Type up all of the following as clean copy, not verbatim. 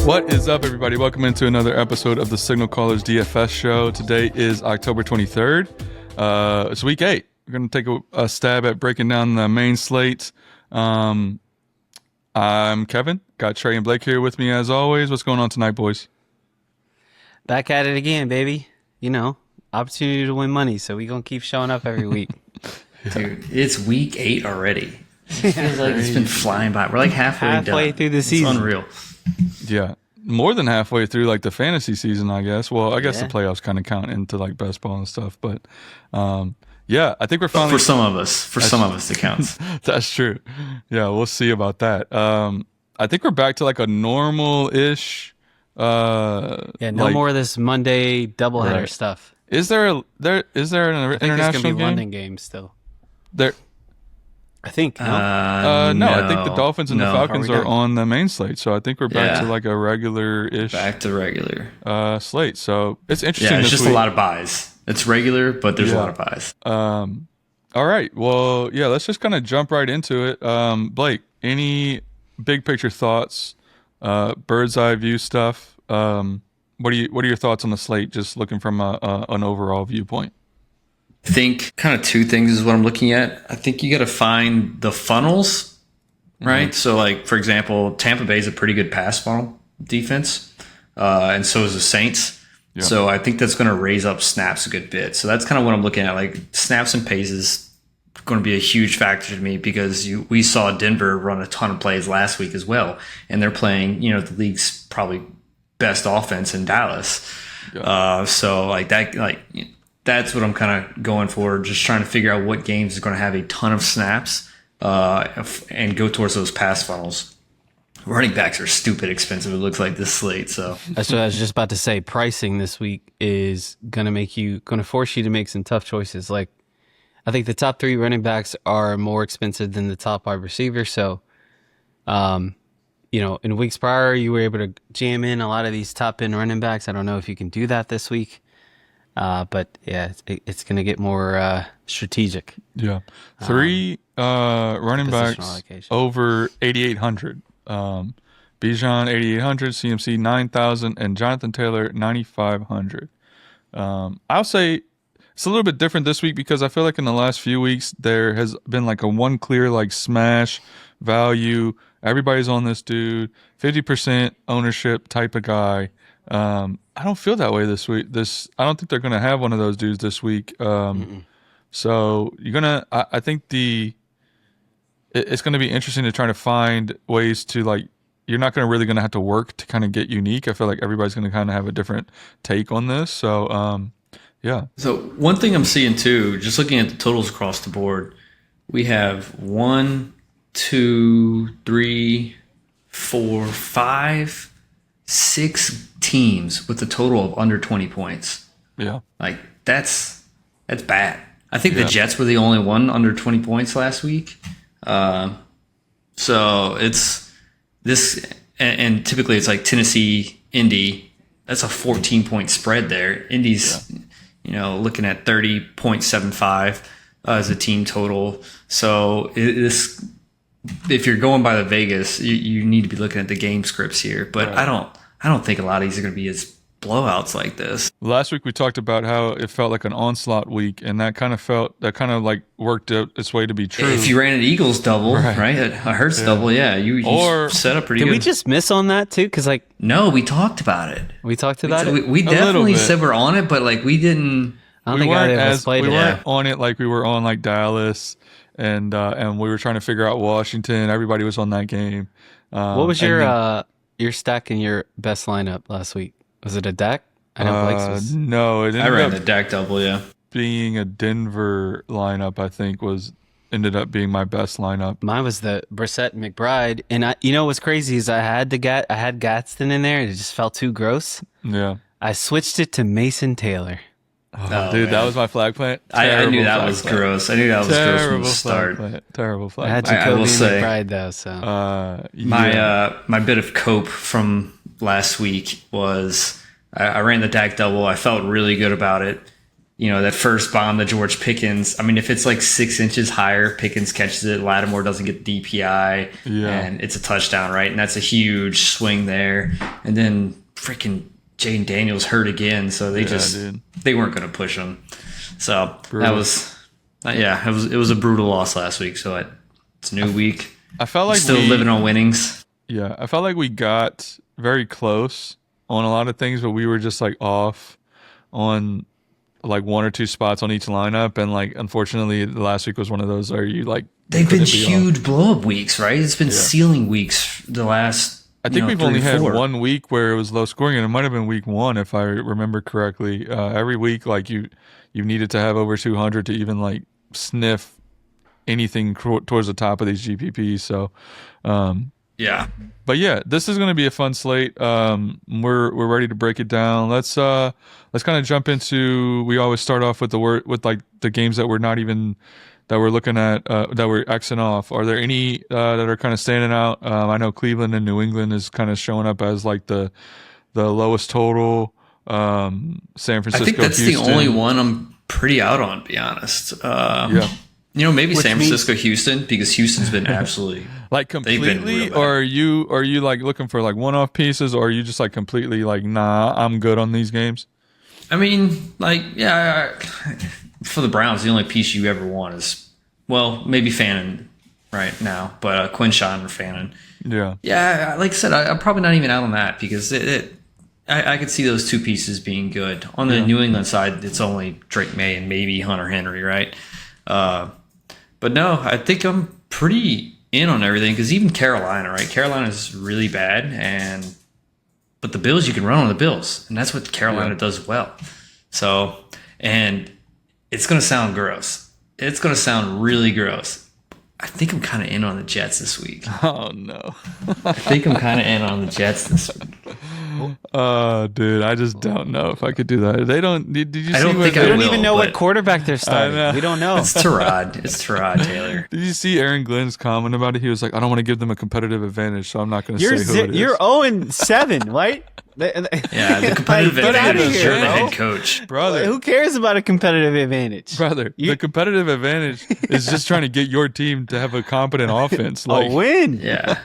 What is up, everybody? Welcome into another episode of the Signal Callers DFS show. Today is October 23rd. It's week 8. We're going to take a stab at breaking down the main slate. I'm Kevin. Got Trey and Blake here with me as always. What's going on tonight, boys? Back at it again, baby. You know, opportunity to win money, so we going to keep showing up every week. Dude, it's week 8 already. It feels like it's been flying by. We're like halfway through the season. It's unreal. Yeah. More than halfway through like the fantasy season, I guess. Well, I guess the playoffs kind of count into like best ball and stuff, but yeah, I think we're finally for some of us it counts. That's true. Yeah, we'll see about that. I think we're back to like a normal-ish no more of this Monday doubleheader stuff. Is there an international there's gonna be game? London games still. There I think. No, I think the Dolphins and the Falcons are on the main slate, so I think we're back to like a regular-ish slate. So it's interesting. Yeah, it's this just week. a lot of buys. It's regular, but there's a lot of buys. All right. Well, yeah, let's just kind of jump right into it. Blake, any big picture thoughts, bird's eye view stuff? What are your thoughts on the slate, just looking from an overall viewpoint? I think kind of two things is what I'm looking at. I think you got to find the funnels, right? Mm-hmm. So, like, for example, Tampa Bay is a pretty good pass funnel defense, and so is the Saints. Yeah. So I think that's going to raise up snaps a good bit. So that's kind of what I'm looking at. Like, snaps and pace is going to be a huge factor to me because we saw Denver run a ton of plays last week as well, and they're playing, the league's probably best offense in Dallas. Yeah. So like that, that's what I'm kind of going for, just trying to figure out what games is going to have a ton of snaps and go towards those pass funnels. Running backs are stupid expensive, it looks like, this slate. So that's what I was just about to say. Pricing this week is going to force you to make some tough choices. Like, I think the top 3 running backs are more expensive than the top wide receiver. So, in weeks prior, you were able to jam in a lot of these top end running backs. I don't know if you can do that this week. But yeah, it's going to get more strategic. Yeah. 3 running backs over 8,800. Bijan 8,800, CMC 9,000, and Jonathan Taylor 9,500. I'll say it's a little bit different this week because I feel like in the last few weeks there has been like a one clear like smash value. Everybody's on this dude, 50% ownership type of guy. I don't feel that way this week. I don't think they're going to have one of those dudes this week. So I think it's going to be interesting to try to find ways to, like, you're not really going to have to work to kind of get unique. I feel like everybody's going to kind of have a different take on this. So, yeah. So one thing I'm seeing too, just looking at the totals across the board, we have 1, 2, 3, 4, 5, 6 teams with a total of under 20 points. Yeah. Like, that's bad. I think the Jets were the only one under 20 points last week. So it's this, and typically it's like Tennessee, Indy. That's a 14-point spread there. Indy's, looking at 30.75 as a team total. So if you're going by the Vegas, you need to be looking at the game scripts here. But right. I don't think a lot of these are going to be as blowouts like this. Last week we talked about how it felt like an onslaught week, and that kind of like worked its way to be true. If you ran an Eagles double, right? A Hurts double, you set up pretty good. Did we just miss on that too? Because no, we talked about it. We talked about it. We definitely said we're on it, but like we didn't. I don't think either of us played it. We weren't on it like we were on like Dallas, and we were trying to figure out Washington. Everybody was on that game. What was your stack in your best lineup last week? Was it a Dak? I know Blake's was. No, I ran the Dak double, being a Denver lineup, I think ended up being my best lineup. Mine was the Brissett McBride, and what's crazy is I had Gadsden in there, and it just felt too gross. Yeah, I switched it to Mason Taylor. Oh, dude, man. That was my flag plant. I knew that was gross. I knew that was gross from the start. Terrible flag plant. I had Jacoby McBride though, so my bit of cope from last week was I ran the Dak double. I felt really good about it. that first bomb to George Pickens. I mean, if it's like 6 inches higher, Pickens catches it. Lattimore doesn't get the DPI, and it's a touchdown, right? And that's a huge swing there. And then freaking Jaden Daniels hurt again, so they weren't going to push him. So that was, it was a brutal loss last week. So it's a new week. I felt like still living on winnings. Yeah, I felt like we got very close on a lot of things, but we were just like off on like 1 or 2 spots on each lineup, and like unfortunately the last week was one of those where you like they've been huge blow up weeks, right? It's been ceiling weeks the last. I think we've only had 1 week where it was low scoring, and it might have been week 1 if I remember correctly. Every week, like you needed to have over 200 to even like sniff anything towards the top of these GPPs. So, but yeah, this is going to be a fun slate. We're ready to break it down. Let's kind of jump into. We always start off with the games that we're not even. That we're looking at, that we're Xing off. Are there any that are kind of standing out? I know Cleveland and New England is kind of showing up as like the lowest total. San Francisco, I think that's Houston. the only one I'm pretty out on, to be honest. Maybe San Francisco, Houston, because Houston's been absolutely like completely. Or are you like looking for like one-off pieces, or are you just like completely like, nah, I'm good on these games? I mean, like, for the Browns, the only piece you ever want is, well, maybe Fannin right now, but Quinshawn or Fannin. Yeah, like I said, I'm probably not even out on that because I could see those 2 pieces being good. On the New England side, it's only Drake May and maybe Hunter Henry, right? But no, I think I'm pretty in on everything because even Carolina, right? Carolina's really bad, but the Bills, you can run on the Bills, and that's what Carolina does well. So, and it's going to sound gross. It's going to sound really gross. I think I'm kind of in on the Jets this week. Oh, no. I think I'm kind of in on the Jets this week. Dude, I just don't know if I could do that. They don't. Did you see? I don't even know what quarterback they're starting. We don't know. It's Tyrod Taylor. Did you see Aaron Glenn's comment about it? He was like, "I don't want to give them a competitive advantage, so I'm not going to say who it is." You're 0-7, right? The competitive advantage is you're the head coach, brother. Who cares about a competitive advantage, brother? The competitive advantage is just trying to get your team to have a competent offense, like a win. Yeah.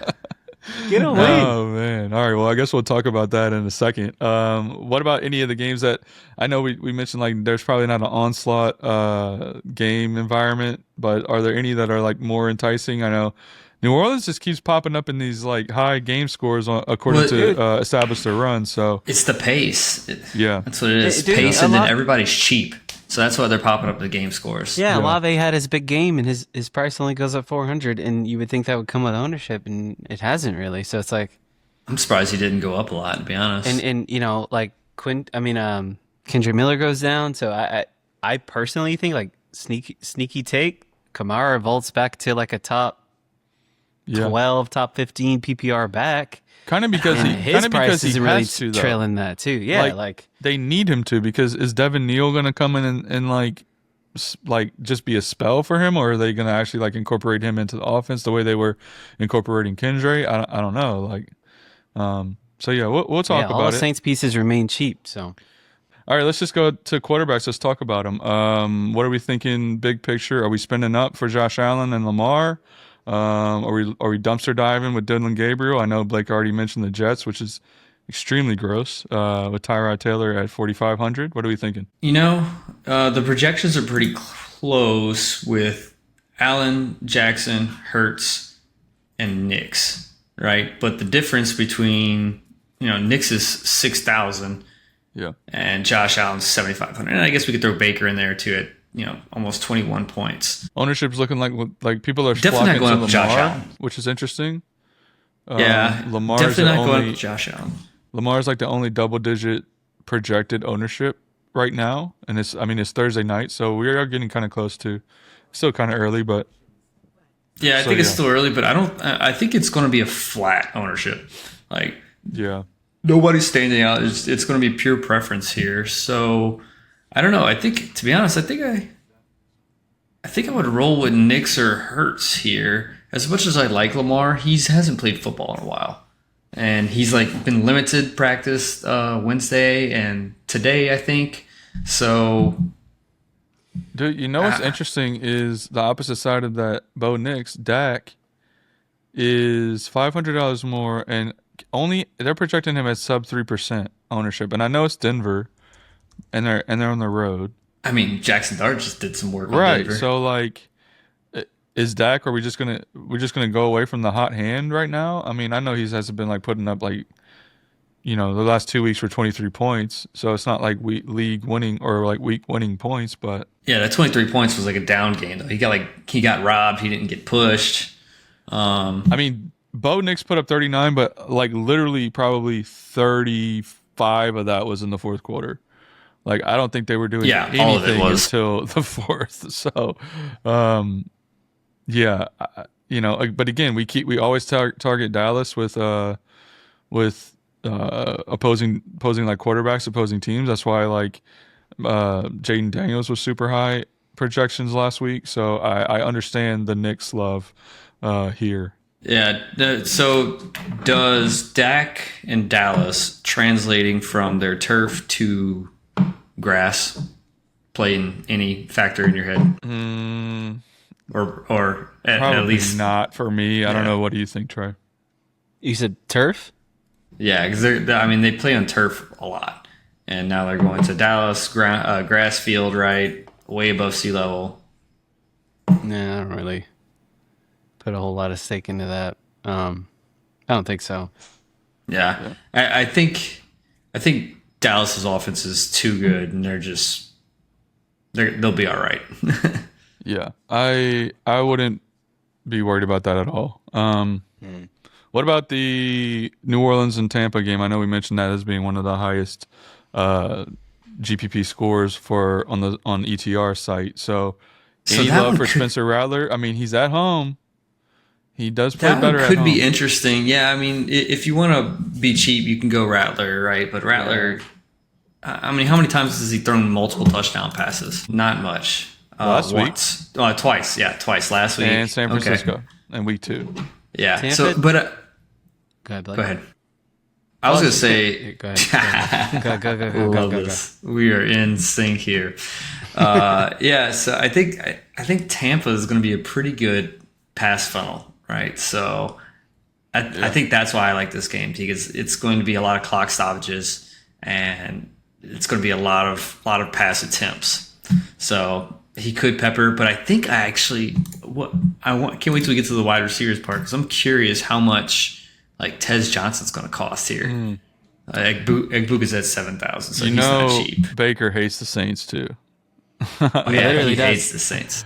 Get a win. Oh man! All right. Well, I guess we'll talk about that in a second. What about any of the games that I know we mentioned? Like, there's probably not an onslaught game environment, but are there any that are like more enticing? I know New Orleans just keeps popping up in these like high game scores according to establish their run. So it's the pace. That's what it is. Pace, and then everybody's cheap. So that's why they're popping up the game scores. Yeah, Olave had his big game, and his price only goes up 400, and you would think that would come with ownership, and it hasn't really. So it's like, I'm surprised he didn't go up a lot, to be honest. And like Kendra Miller goes down. So I personally think like sneaky take Kamara vaults back to like a top 12, top 15 PPR back. Kind of because his price isn't really to, trailing that too. Yeah, like they need him to, because is Devin Neal going to come in and like just be a spell for him, or are they going to actually like incorporate him into the offense the way they were incorporating Kendra? I don't know. Like, so yeah, we'll talk about it. All Saints pieces remain cheap. So, all right, let's just go to quarterbacks. Let's talk about them. What are we thinking? Big picture? Are we spending up for Josh Allen and Lamar? Are we dumpster diving with Dylan Gabriel? I know Blake already mentioned the Jets, which is extremely gross, with Tyrod Taylor at 4,500. What are we thinking? The projections are pretty close with Allen, Jackson, Hurts, and Nix, right? But the difference between, Nix is 6,000 and Josh Allen's 7,500. And I guess we could throw Baker in there too at almost 21 points. Ownership's looking like people are definitely not going up Lamar, Josh Allen, which is interesting. Lamar's definitely not going up Josh Allen. Lamar's like the only double-digit projected ownership right now, and it's Thursday night, so we are getting kind of close to. Still kind of early, but I think it's still early, but I think it's going to be a flat ownership. Like, nobody's standing out. It's going to be pure preference here. So. I don't know. I think, to be honest, I think I would roll with Nix or Hurts here. As much as I like Lamar, he hasn't played football in a while, and he's like been limited practice Wednesday and today, I think. So Dude, you know what's interesting is the opposite side of that Bo Nix, Dak is $500 more, and they're projecting him at sub 3% ownership. And I know it's Denver, and they're on the road. I mean, Jackson Dart just did some work on Right. Denver. So like, is Dak? Are we just gonna go away from the hot hand right now? I mean, I know he hasn't been like putting up like, the last 2 weeks for 23 points. So it's not like league winning or like week winning points, but yeah, that 23 points was like a down game though. He got robbed. He didn't get pushed. I mean, Bo Nix put up 39, but like literally probably 35 of that was in the fourth quarter. Like I don't think they were doing anything all of it was until the fourth. So, but again, we always target Dallas with opposing like quarterbacks, opposing teams. That's why like Jaden Daniels was super high projections last week. So I understand the Knicks love here. Yeah. So does Dak and Dallas translating from their turf to grass play in any factor in your head? Or at least not for me. I don't know. What do you think, Trey? You said turf? Yeah, because they play on turf a lot, and now they're going to Dallas grass field, right, way above sea level. Nah, I don't really put a whole lot of stake into that. I don't think so. Yeah. I think Dallas's offense is too good, and they'll be all right. Yeah, I wouldn't be worried about that at all. What about the New Orleans and Tampa game? I know we mentioned that as being one of the highest GPP scores on ETR site. So any love for Spencer Rattler? I mean, he's at home. He does play better at home. That could be interesting. Yeah, I mean, if you want to be cheap, you can go Rattler, right? But Rattler, I mean, how many times has he thrown multiple touchdown passes? Not much. Last week? Twice. Yeah, twice. Last week. And San Francisco in week 2. Yeah. Tampa? So, but go ahead, Blake. Go ahead. I was going to say... Go ahead. Go. We are in sync here. So I think Tampa is going to be a pretty good pass funnel, right? So I think that's why I like this game, because it's going to be a lot of clock stoppages, and it's going to be a lot of pass attempts. So he could pepper, but I think can't wait till we get to the wide receivers part, because I'm curious how much like Tez Johnson's going to cost here. Egbuka's at 7,000, so he's not cheap. Baker hates the Saints too. He hates the Saints.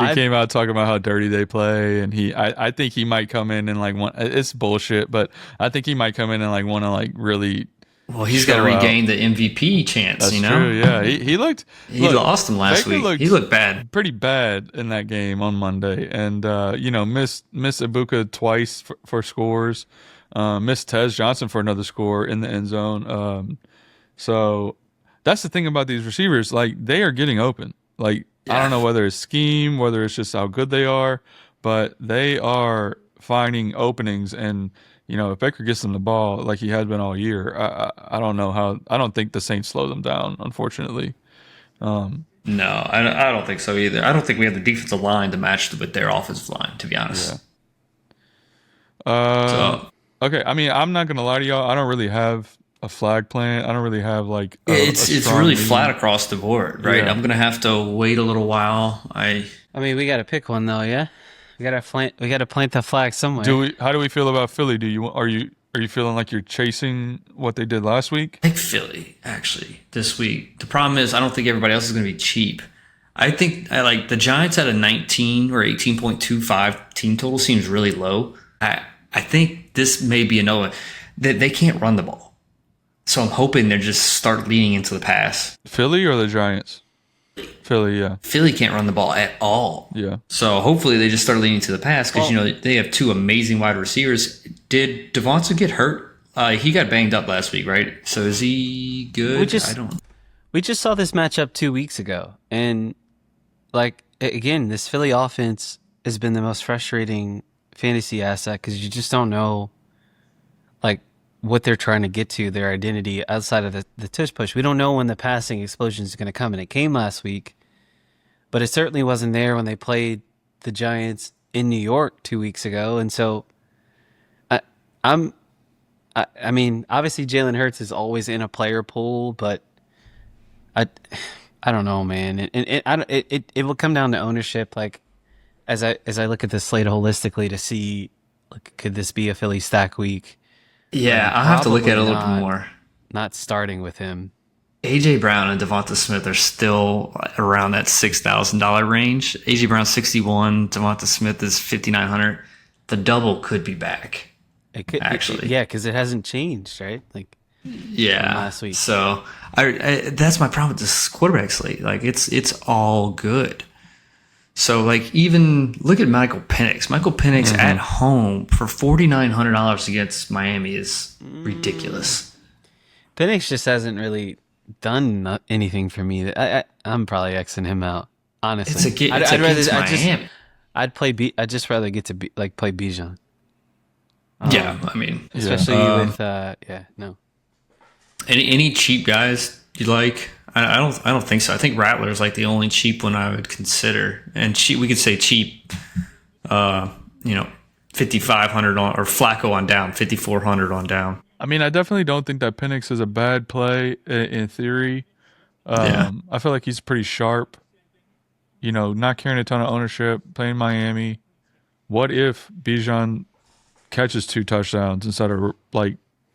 He came out talking about how dirty they play, and I think he might come in and like it's bullshit, but I think he might come in and like want to like really. Well, he's got to regain the MVP chance. That's true. Yeah, he looked. He lost him last week. He looked bad, pretty bad in that game on Monday, and missed Ibuka twice for scores, missed Tez Johnson for another score in the end zone. So that's the thing about these receivers; like they are getting open. Like I don't know whether it's scheme, whether it's just how good they are, but they are finding openings and. If Baker gets them the ball like he has been all year, I don't know how. I don't think the Saints slow them down, unfortunately. No, I don't think so either. I don't think we have the defensive line to match with their offensive line, to be honest. Yeah. Okay. I mean, I'm not gonna lie to y'all. I don't really have a flag plan. I don't really have like. It's really flat across the board, right? Yeah. I'm gonna have to wait a little while. I mean, we got to pick one though, yeah. We gotta plant the flag somewhere. How do we feel about Philly? Are you feeling like you're chasing what they did last week? I think Philly actually this week. The problem is I don't think everybody else is going to be cheap. I think I like the Giants at a 19 or 18.25 team total seems really low. I think this may be another that they can't run the ball, so I'm hoping they just start leaning into the pass. Philly or the Giants? Philly, yeah. Philly can't run the ball at all. Yeah. So hopefully they just start leaning to the pass because, they have two amazing wide receivers. Did Devonta get hurt? He got banged up last week, right? So is he good? We just saw this matchup 2 weeks ago. And, again, this Philly offense has been the most frustrating fantasy asset because you just don't know, what they're trying to get to, their identity outside of the tush push. We don't know when the passing explosion is going to come, and it came last week. but it certainly wasn't there when they played the Giants in New York 2 weeks ago. And so I mean, obviously Jalen Hurts is always in a player pool, but I don't know, man. It will come down to ownership. Like as I look at this slate holistically to see, like, could this be a Philly stack week? Yeah, I'll have to look at it a little bit more. Not starting with him. AJ Brown and Devonta Smith are still around that $6,000 range. AJ Brown 61, Devonta Smith is 5,900. The double could be back. It could actually, yeah, because it hasn't changed, right? Like, last week. So I that's my problem with this quarterback slate. Like, it's all good. So, like, even look at Michael Penix. Michael Penix at home for $4,900 against Miami is ridiculous. Penix just hasn't really done anything for me. I'm probably Xing him out. Honestly, I'd just rather get to play Bijan. Yeah, I mean, especially with no. Any cheap guys you like? I don't think so. I think Rattler is like the only cheap one I would consider. And cheap, we could say cheap. $5,500 on, or Flacco on down, $5,400 on down. I mean, I definitely don't think that Penix is a bad play in theory. I feel like he's pretty sharp. Not carrying a ton of ownership, playing Miami. What if Bijan catches 2 touchdowns instead of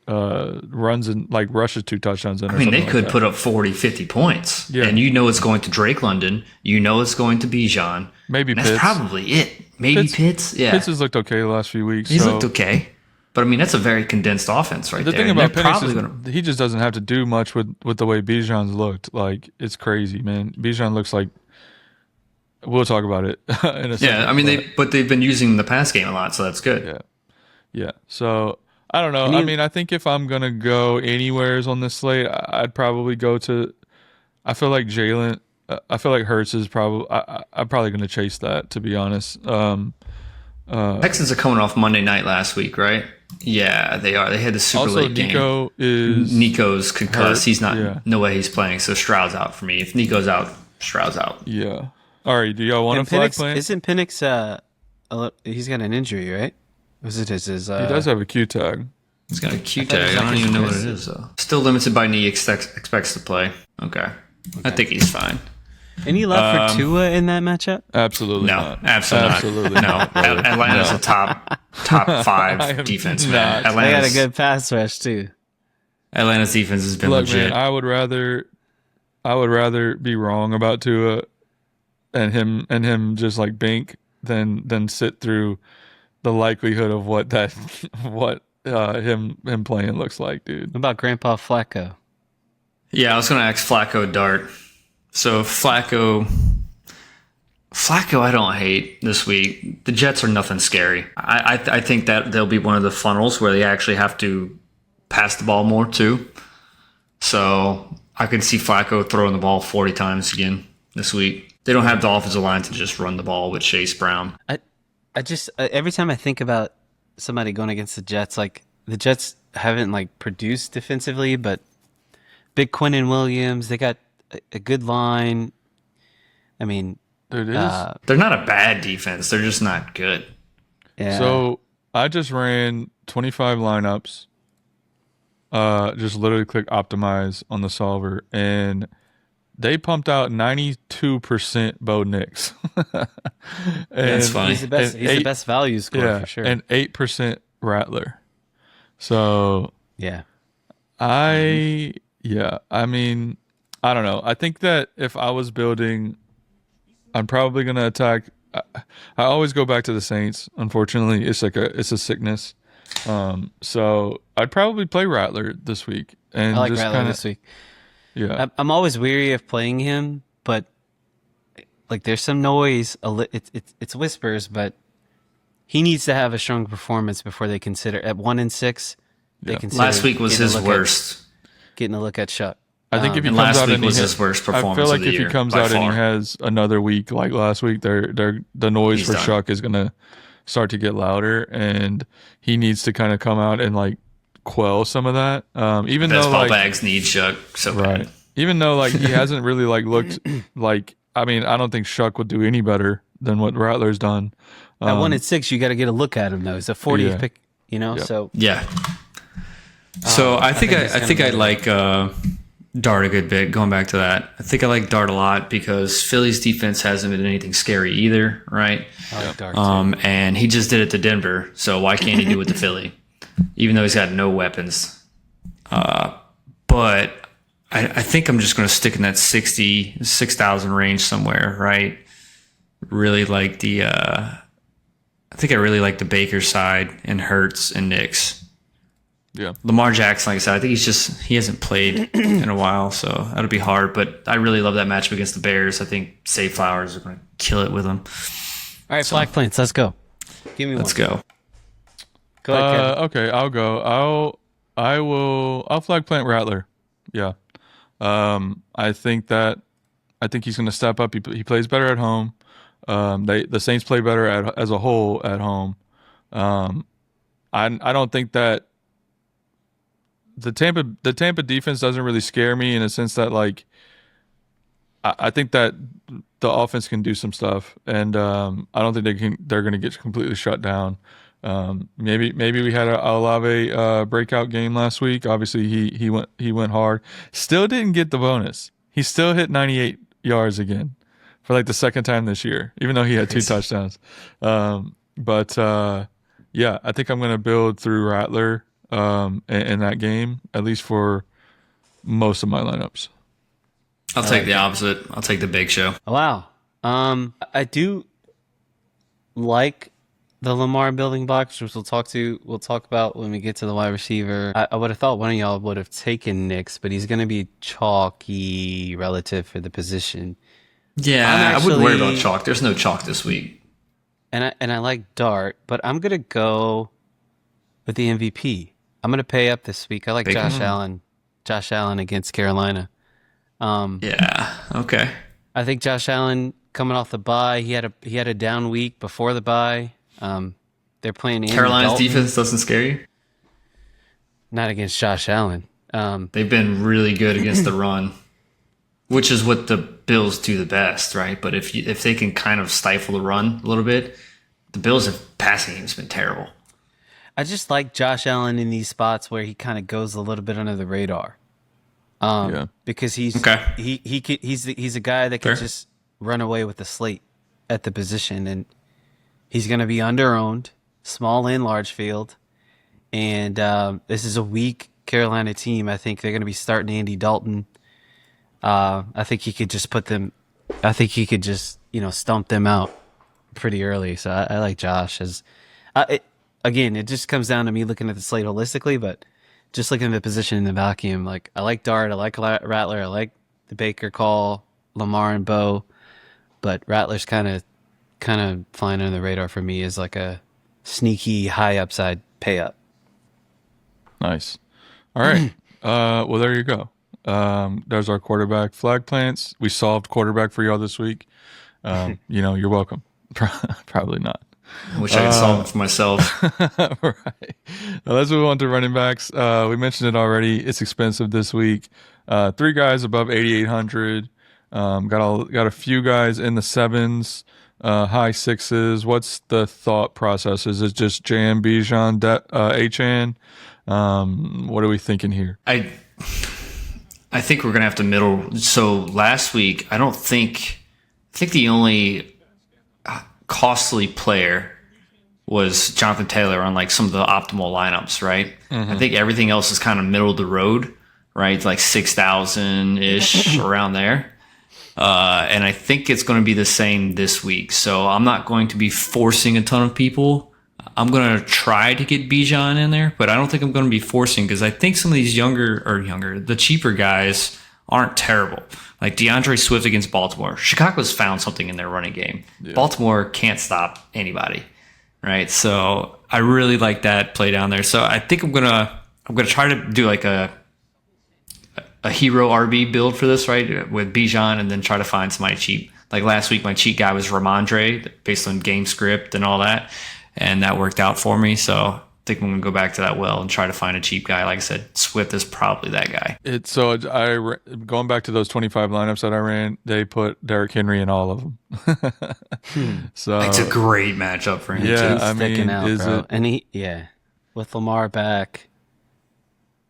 runs and rushes 2 touchdowns? I mean, they could put up 40, 50 points. Yeah. And it's going to Drake London. It's going to Bijan. Maybe Pitts. That's probably it. Maybe Pitts. Yeah. Pitts has looked okay the last few weeks. He's looked okay. But, I mean, that's a very condensed offense right there. The thing about Penix is he just doesn't have to do much with the way Bijan's looked. Like, it's crazy, man. Bijan looks like – we'll talk about it in a second. Yeah, I mean, they've been using the pass game a lot, so that's good. Yeah. So, I don't know. I mean, I think if I'm going to go anywheres on this slate, I'd probably go to – I feel like Jalen – I feel like Hurts is probably – I'm probably going to chase that, to be honest. Texans are coming off Monday night last week, right? Yeah, they are. They had the super late game. Nico's concussed. Hurt. He's not. Yeah. No way he's playing. So Stroud's out for me. If Nico's out, Stroud's out. Yeah. All right. Do y'all want to flag plan? Isn't Penix? He's got an injury, right? Was it his? He does have a Q tag. He's got a Q tag. I don't even know what it is though. Still limited by knee. Expects to play. Okay. I think he's fine. Any love for Tua in that matchup? Absolutely not. Absolutely not. Atlanta's a top 5 defense, man. They got a good pass rush too. Atlanta's defense has been legit. Man, I would rather be wrong about Tua and him just like bink than sit through the likelihood of what him playing looks like, dude. What about Grandpa Flacco? Yeah, I was going to ask Flacco Dart. So Flacco, I don't hate this week. The Jets are nothing scary. I think that they'll be one of the funnels where they actually have to pass the ball more too. So I could see Flacco throwing the ball 40 times again this week. They don't have the offensive line to just run the ball with Chase Brown. I just every time I think about somebody going against the Jets, like the Jets haven't like produced defensively, but big Quinnen Williams, they got a good line. I mean, they're not a bad defense. They're just not good. Yeah. So I just ran 25 lineups. Just literally click optimize on the solver, and they pumped out 92% Bo Nix. That's funny. He's the best value score for sure. And 8% Rattler. So I mean, I don't know. I think that if I was building, I'm probably going to attack. I always go back to the Saints. Unfortunately, it's a sickness. So I'd probably play Rattler this week. And I like just Rattler this week. Yeah. I'm always weary of playing him, but like there's some noise. It's whispers, but he needs to have a strong performance before they consider at 1-6. They consider last week was his worst. Getting a look at Chuck. I think if he comes out and his worst performance, I feel like if he comes out and he has another week like last week, the noise for Chuck is gonna start to get louder, and he needs to kind of come out and like quell some of that. Even though bags need Chuck so right, bad. Even though like he hasn't really like looked like I mean, I don't think Shuck would do any better than what Rattler's done. At 1-6, you got to get a look at him though. He's a 40th pick, So yeah. So I think I like Dart a good bit. Going back to that, I think I like Dart a lot because Philly's defense hasn't been anything scary either, right? I like Dart too. And he just did it to Denver, so why can't he do it to Philly? Even though he's got no weapons. But I think I'm just going to stick in that 6,000 range somewhere, right? Really like I think I really like the Baker side and Hurts and Knicks. Yeah. Lamar Jackson, like I said, I think he hasn't played in a while, so that'll be hard. But I really love that matchup against the Bears. I think Save Flowers are going to kill it with them. All right, Flag Plants, let's go. Give me one. Let's go. Go ahead, Kevin. Okay, I'll go. I'll Flag Plant Rattler. Yeah. I think he's going to step up. He plays better at home. The Saints play better as a whole at home. I don't think that the Tampa defense doesn't really scare me in a sense that like I think that the offense can do some stuff, and I don't think they're going to get completely shut down. Maybe we had a Olave breakout game last week. Obviously he went hard. Still didn't get the bonus. He still hit 98 yards again for like the second time this year, even though he had 2 touchdowns. But I think I'm going to build through Rattler in that game, at least for most of my lineups. I'll take the opposite. I'll take the Big Show. Wow. I do like the Lamar building blocks, which we'll talk about when we get to the wide receiver. I would have thought one of y'all would have taken Knicks, but he's going to be chalky relative for the position. Yeah, I wouldn't worry about chalk. There's no chalk this week. And I like Dart, but I'm going to go with the MVP. I'm going to pay up this week. I like Josh Allen. Josh Allen against Carolina. Yeah. Okay. I think Josh Allen coming off the bye, he had a down week before the bye. They're playing Carolina's defense doesn't scare you? Not against Josh Allen. They've been really good against the run, which is what the Bills do the best, right? But if they can kind of stifle the run a little bit, the Bills' passing game has been terrible. I just like Josh Allen in these spots where he kind of goes a little bit under the radar. Because he's a guy that can just run away with the slate at the position, and he's going to be under-owned, small and large field, and this is a weak Carolina team. I think they're going to be starting Andy Dalton. I think he could just stomp them out pretty early. So I like Josh again, it just comes down to me looking at the slate holistically, but just looking at the position in the vacuum. Like I like Dart, I like Rattler, I like the Baker call, Lamar and Bo, but Rattler's kind of flying under the radar for me as like a sneaky high upside pay up. Nice. All right. Well, there you go. There's our quarterback flag plants. We solved quarterback for y'all this week. You're welcome. Probably not. I wish I could solve it for myself. Right. Now let's move on to running backs. We mentioned it already. It's expensive this week. 3 guys above 8,800. Got a few guys in the 7s, high 6s. What's the thought process? Is it just Jan, Bijan, Achan? What are we thinking here? I think we're gonna have to middle. So last week, I think the only costly player was Jonathan Taylor on like some of the optimal lineups, right? Mm-hmm. I think everything else is kind of middle of the road, right? Like 6,000 ish around there. And I think it's going to be the same this week. So I'm not going to be forcing a ton of people. I'm going to try to get Bijan in there, but I don't think I'm going to be forcing because I think some of these the cheaper guys aren't terrible. Like DeAndre Swift against Baltimore. Chicago's found something in their running game. Yeah. Baltimore can't stop anybody, right? So I really like that play down there. So I think I'm gonna try to do like a hero RB build for this, right? With Bijan, and then try to find somebody cheap. Like last week, my cheat guy was Ramondre based on game script and all that, and that worked out for me. So think I'm going to go back to that well and try to find a cheap guy. Like I said, Swift is probably that guy. Going back to those 25 lineups that I ran, they put Derrick Henry in all of them. So it's a great matchup for him. Yeah, He's sticking out, bro. And with Lamar back,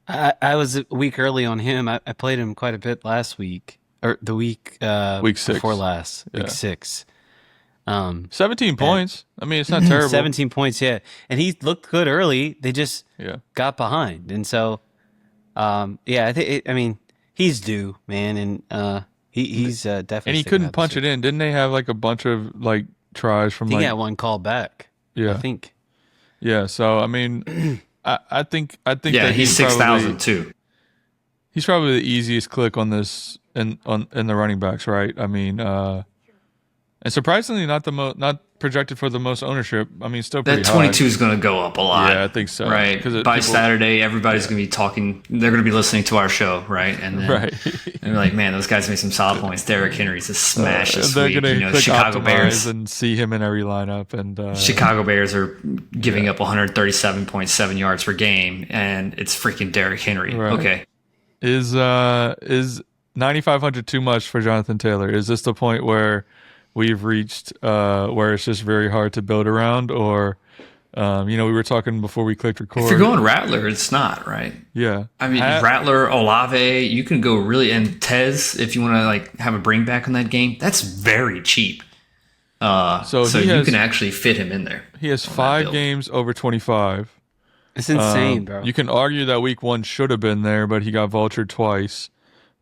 I was a week early on him. I played him quite a bit last week, or the week 6 before last, week 6. 17 points. I mean, it's not terrible. 17 points, yeah. And he looked good early. They just got behind. And so, I think, he's due, man. And he's definitely. And he couldn't punch it in. Didn't they have like a bunch of like tries from he got one call back. Yeah. I think. Yeah. So, I mean, I think yeah, that he's 6,000 too. He's probably the easiest click on this in the running backs, right? I mean, and surprisingly, not projected for the most ownership. I mean, still pretty that 22 is going to go up a lot. Yeah, I think so. Right, by Saturday, everybody's going to be talking. They're going to be listening to our show, right? And then they're like, "Man, those guys made some solid points." Derrick Henry's a smash this they're week. They're going to Chicago Bears and see him in every lineup. And Chicago Bears are giving up 137.7 yards per game, and it's freaking Derrick Henry. Right. Okay, is 9,500 too much for Jonathan Taylor? Is this the point where we've reached where it's just very hard to build around, or we were talking before we clicked record. If you're going Rattler, it's not, right? Yeah, I mean Rattler, Olave, you can go really, and Tez if you want to like have a bring back on that game. That's very cheap. So you can actually fit him in there. He has 5 games over 25. It's insane, bro. You can argue that week 1 should have been there, but he got vultured twice.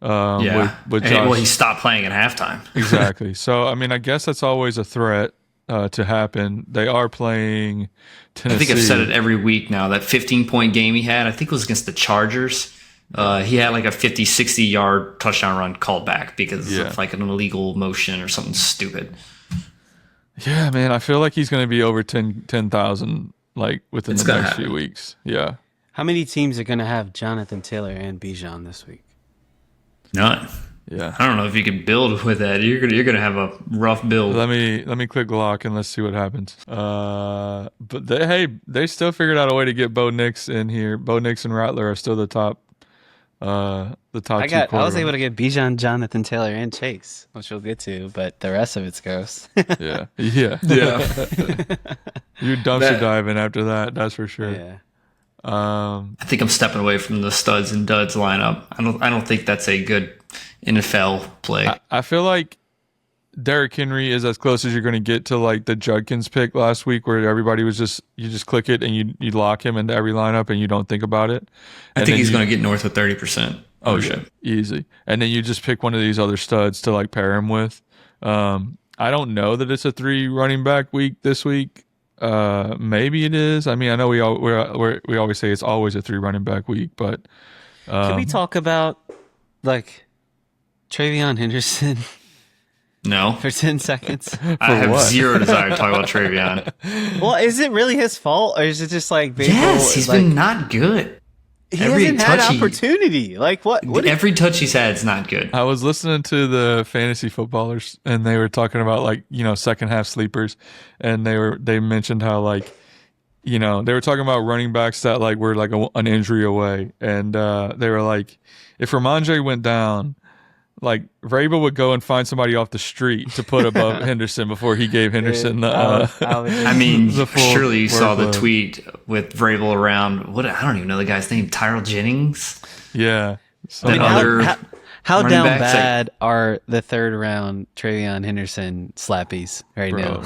With Josh. He stopped playing at halftime. Exactly. So, I mean, I guess that's always a threat to happen. They are playing Tennessee. I think I've said it every week now. That 15-point game he had, I think it was against the Chargers. He had like a 50, 60-yard touchdown run called back because of like an illegal motion or something stupid. Yeah, man. I feel like he's going to be over 10,000 like within the next few weeks. Yeah. How many teams are going to have Jonathan Taylor and Bijan this week? None. Yeah. I don't know if you can build with that. You're gonna have a rough build. Let me click lock and let's see what happens. But they still figured out a way to get Bo Nix in here. Bo Nix and Rattler are still the top. I was able to get Bijan, Jonathan Taylor, and Chase, which we'll get to, but the rest of it's gross. yeah. You're dumpster diving after that. That's for sure. Yeah. I think I'm stepping away from the studs and duds lineup. I don't think that's a good NFL play. I feel like Derrick Henry is as close as you're going to get to like the Judkins pick last week, where everybody was you just click it and you lock him into every lineup and you don't think about it. I think he's going to get north of 30%. Oh shit, easy. And then you just pick one of these other studs to like pair him with. I don't know that it's a 3 running back week this week. Maybe it is. I mean, I know we always say it's always a 3 running back week, but can we talk about like Travion Henderson? No, for 10 seconds. I have zero desire to talk about Travion. Well, is it really his fault, or is it just like yes? He's been not good. He hasn't had opportunity. Like what? Every touch he's had is not good. I was listening to the fantasy footballers, and they were talking about like second half sleepers, and they mentioned how like they were talking about running backs that like were like an injury away, and they were like, if Ramondre went down, like Vrabel would go and find somebody off the street to put above Henderson before he gave Henderson the. Surely you saw the tweet with Vrabel around. What I don't even know the guy's name. Tyrell Jennings. Yeah. How down bad are the 3rd round Travion Henderson slappies right now?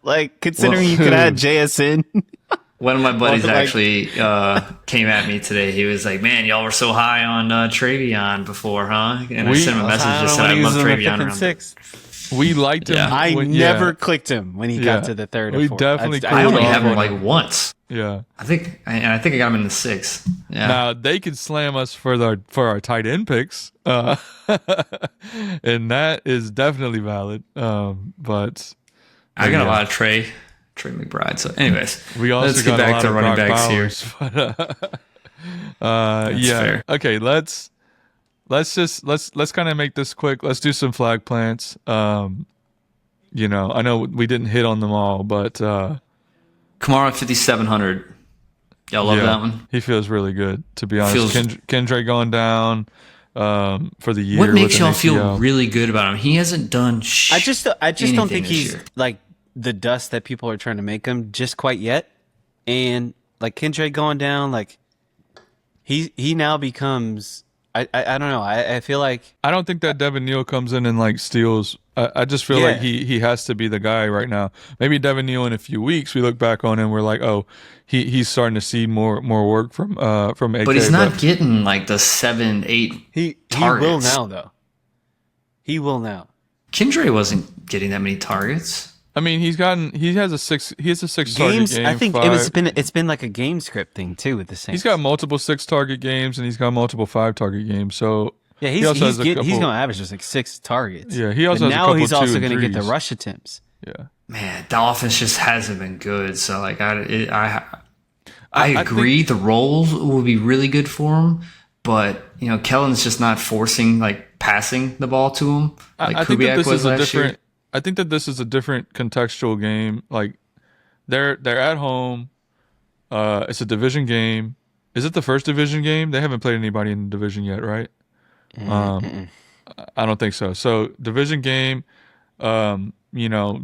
Like considering you could add JSN. One of my buddies actually came at me today. He was like, "Man, y'all were so high on Travion before, huh?" And I sent him a message that said, "I love Travion around 6. We liked him. Yeah. I never clicked him when he got to the 3rd or 4th. We definitely. I only have him like once. Yeah, I think I got him in the 6th. Yeah. Now they could slam us for our tight end picks, and that is definitely valid. But I got a lot of Trey McBride. So, anyways, we also let's get back to running backs here. Fair. Okay, let's kind of make this quick. Let's do some flag plants. I know we didn't hit on them all, but Kamara 5,700. Y'all love that one? He feels really good, to be honest. Kendra going down for the year. What makes y'all feel really good about him? He hasn't done I just don't think he's like the dust that people are trying to make him just quite yet. And like Kendra going down, like he now becomes I don't know. I feel like I don't think that Devin Neal comes in and like steals. I just feel like he has to be the guy right now. Maybe Devin Neal in a few weeks we look back on and we're like, oh, he's starting to see more work from AK. But he's not getting like the 7-8 targets. He will now though. He will now. Kendra wasn't getting that many targets. I mean, he has a 6 target game. I think it's been like a game script thing too with the Saints. He's got multiple 6 target games and he's got multiple 5 target games. So yeah, he's going to average just like 6 targets. Yeah, he also has a couple he's also going to get the rush attempts. Yeah, man, the offense just hasn't been good. So like I agree, the roles will be really good for him, but you know, Kellen's just not forcing like passing the ball to him. Like I think that Kubiak was last year. I think that this is a different contextual game. Like they're at home. It's a division game. Is it the first division game? They haven't played anybody in the division yet, right? I don't think so. So division game. You know,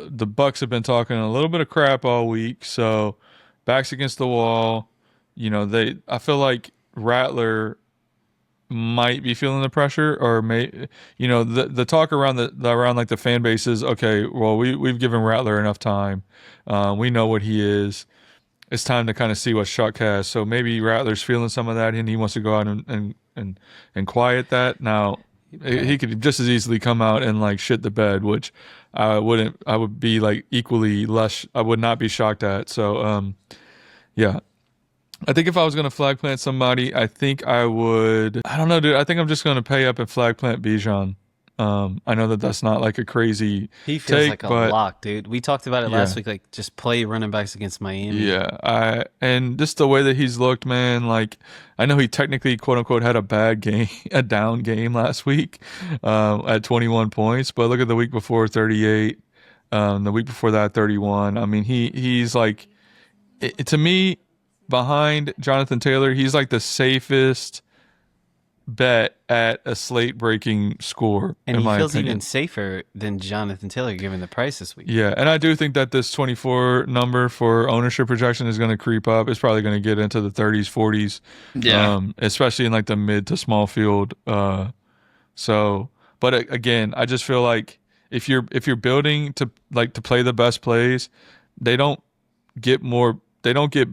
the Bucks have been talking a little bit of crap all week. So backs against the wall. You know, I feel like Rattler might be feeling the pressure, or the talk around like the fan base is, okay, well, we've given Rattler enough time. We know what he is. It's time to kind of see what Shuck has. So maybe Rattler's feeling some of that and he wants to go out and quiet that. Now he could just as easily come out and like shit the bed, which I would be like equally less, I would not be shocked at. So yeah. I think if I was going to flag plant somebody, I think I would. I don't know, dude. I think I'm just going to pay up and flag plant Bijan. I know that that's not like a crazy. He feels like a lock, dude. We talked about it last week. Like, just play running backs against Miami. Yeah, and just the way that he's looked, man. Like, I know he technically, quote unquote, had a bad game, a down game last week, at 21 points. But look at the week before, 38. The week before that, 31. I mean, he's like, to me, behind Jonathan Taylor, he's like the safest bet at a slate breaking score, and in he my feels opinion. even safer than Jonathan Taylor given the price this week. Yeah, and I do think that this 24 number for ownership projection is going to creep up. It's probably going to get into the 30s, 40s. Yeah, especially in like the mid to small field. So, but again, I just feel like if you're building to play the best plays, they don't get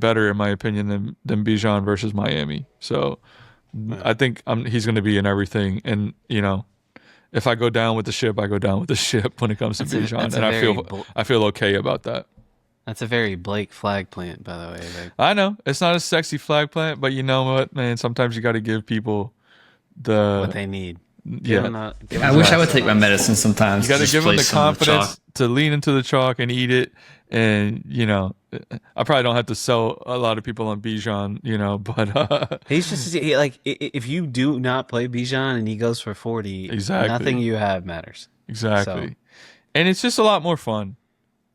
better, in my opinion, than Bijan versus Miami. So I think he's going to be in everything. And, you know, if I go down with the ship, I go down with the ship when it comes to Bijan. And I feel okay about that. That's a very Blake flag plant, by the way. I know. It's not a sexy flag plant, but you know what, man? Sometimes you got to give people what they need. Yeah. I wish I would take my medicine sometimes. You got to give them the confidence to lean into the chalk and eat it. And, you know, I probably don't have to sell a lot of people on Bijan, you know, but he's just like, if you do not play Bijan and he goes for 40, nothing you have matters. Exactly. So. And it's just a lot more fun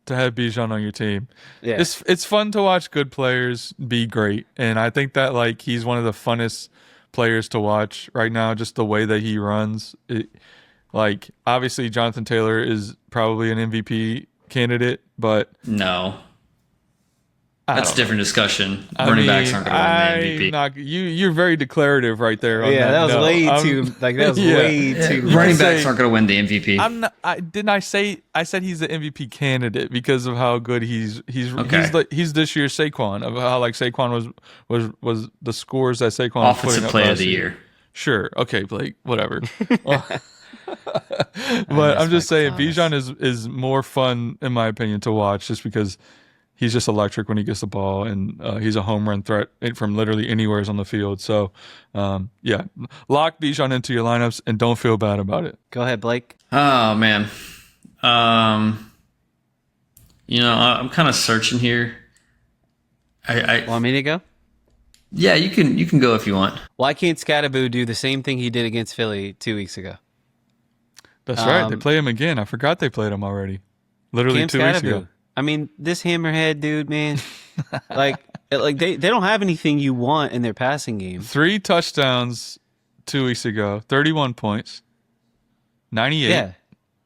to have Bijan on your team. Yeah. It's fun to watch good players be great. And I think that like he's one of the funnest players to watch right now, just the way that he runs. Like obviously Jonathan Taylor is probably an MVP candidate, but no, that's a different discussion. Running backs aren't going to win the MVP. You're very declarative right there. That was way too. Running backs aren't going to win the MVP. I said he's the MVP candidate because of how good he's okay. He's this year's Saquon, of how like Saquon was the scores that Saquon was offensive player of the year. Sure, okay, Blake, whatever. But I'm just saying, Bijan is more fun in my opinion to watch, just because he's just electric when he gets the ball, and he's a home run threat from literally anywhere on the field. So, yeah, lock Bijan into your lineups and don't feel bad about it. Go ahead, Blake. Oh man, you know, I'm kind of searching here. I want me to go? Yeah, you can go if you want. Why can't Scattaboo do the same thing he did against Philly 2 weeks ago? That's right. They play him again. I forgot they played him already. Literally 2 weeks ago. I mean, this hammerhead dude, man, like they don't have anything you want in their passing game. 3 touchdowns 2 weeks ago, 31 points, 98. Yeah,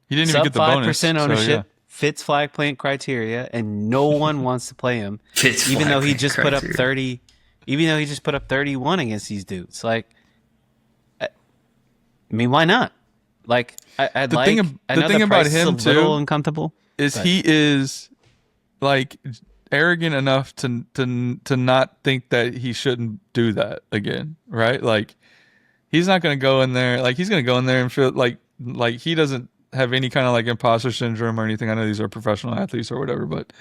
He didn't even get the bonus. 5% ownership, So, yeah. fits flag plant criteria, and no one wants to play him. Fits even flag though he plant just criteria. put up 30, even though he just put up 31 against these dudes. Like, I mean, why not? Like, I The like. thing I know the about price him, is a little too, uncomfortable. is but- he is like arrogant enough to not think that he shouldn't do that again, right? Like he's not going to go in there. Like he's going to go in there and feel like he doesn't have any kind of like imposter syndrome or anything. I know these are professional athletes or whatever, but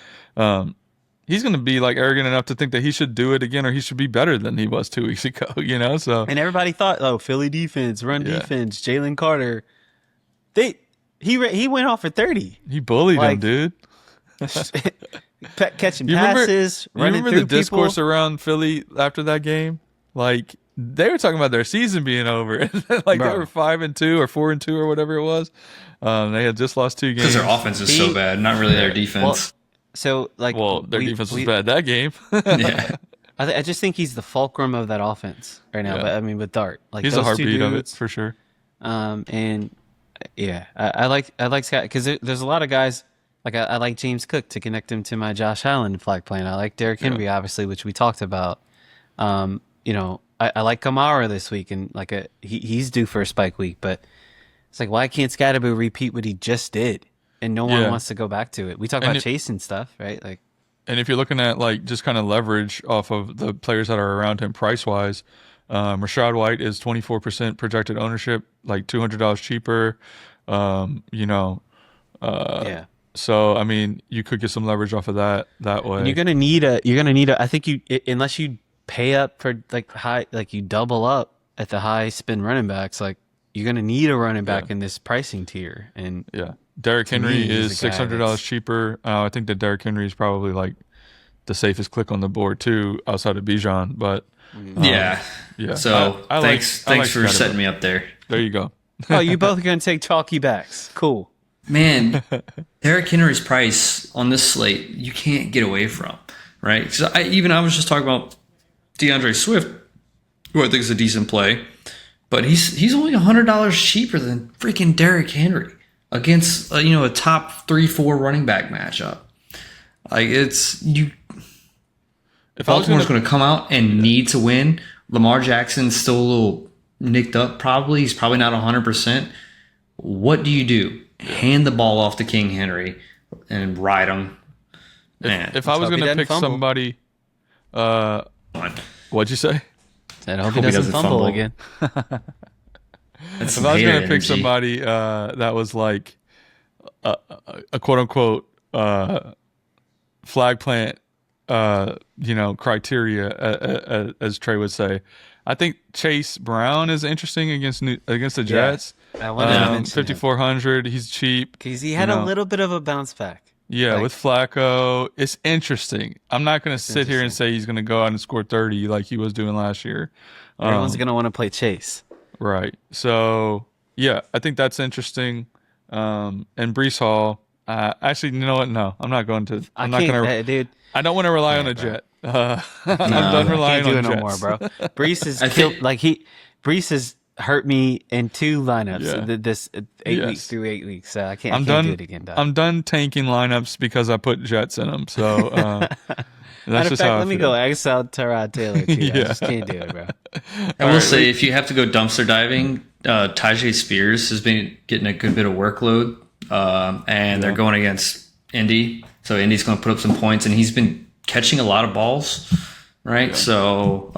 he's going to be like arrogant enough to think that he should do it again or he should be better than he was 2 weeks ago. You know, so And everybody thought, oh, Philly defense, run defense, Jalen Carter. He went off for 30. he bullied him, Like, dude. Catching You passes, running remember through the discourse people. around Philly after that game? Like they were talking about their season being over. Like Bro. they were 5-2 or 4-2 or whatever it was. They had just lost 2 games. Because their offense is so bad, not really their defense. So, like, Their defense was bad that game. Yeah. I just think he's the fulcrum of that offense right now. Yeah. But I mean, with Dart, like He's those a heartbeat two of it dudes, for sure. And yeah, I like Scott because there's a lot of guys. Like I like James Cook to connect him to my Josh Allen flag plan. I like Derrick Henry, obviously, which we talked about. You know, I like Kamara this week, and like he's due for a spike week. But it's like, why can't Scatterbo repeat what he just did, and no one Yeah. wants to go back to it? We talk And about Chase and stuff, right? Like, And if you're looking at like just kind of leverage off of the players that are around him price wise, Rashad White is 24% projected ownership, like $200 cheaper. You know, yeah. so I mean, you could get some leverage off of that way. And you're gonna need a. I think unless you pay up for like high, like you double up at the high spin running backs, like you're gonna need a running back in this pricing tier. And Yeah, Derrick To me, Henry he's is a guy $600 that's- cheaper. I think that Derrick Henry is probably like the safest click on the board too, outside of Bijan. But Yeah. yeah. So I like- thanks I like for Scotty setting Miller. me up there. there you go. oh, you both are gonna take chalky backs. Cool. Man, Derrick Henry's price on this slate, you can't get away from, right? So I was just talking about DeAndre Swift, who I think is a decent play, but he's only $100 cheaper than freaking Derrick Henry against a top 3-4 running back matchup. Like If I was Baltimore's going to come out and need to win. Lamar Jackson's still a little nicked up. Probably he's probably not 100%. What do? Hand the ball off to King Henry and ride him. Man, if I was hope he going to doesn't pick fumble. somebody, what'd you say? I hope he doesn't fumble again. that's If I was going going to pick somebody that was like a quote unquote flag plant, criteria, as Trey would say, I think Chase Brown is interesting against the Jets. I wanted to mention him. 5,400. He's cheap. Because he had a little bit of a bounce back. Yeah, Like- with Flacco, it's interesting. I'm not going to sit here and say he's going to go out and score 30 like he was doing last year. Everyone's gonna want to play Chase. Right. So yeah, I think that's interesting. And Brees Hall. Actually, you know what? No, I'm not going to. I'm not going to. dude. I don't want to rely on a bro. Jet. I'm done relying Can't do on it no Jets. more, bro. Brees has I killed. think- Brees has hurt me in 2 lineups. Yeah. This 8 Yes. weeks through 8 weeks. So I can't. I'm I can't done. do it again, dog. I'm done tanking lineups because I put Jets in them. So Matter that's of just fact, how I let me feel. go exile Tyrod Taylor. Too. I Yeah. just can't do it, bro. I will say, if you have to go dumpster diving, Tajay Spears has been getting a good bit of workload, and they're going against Indy. So Indy's going to put up some points, and he's been catching a lot of balls, right? Yeah. So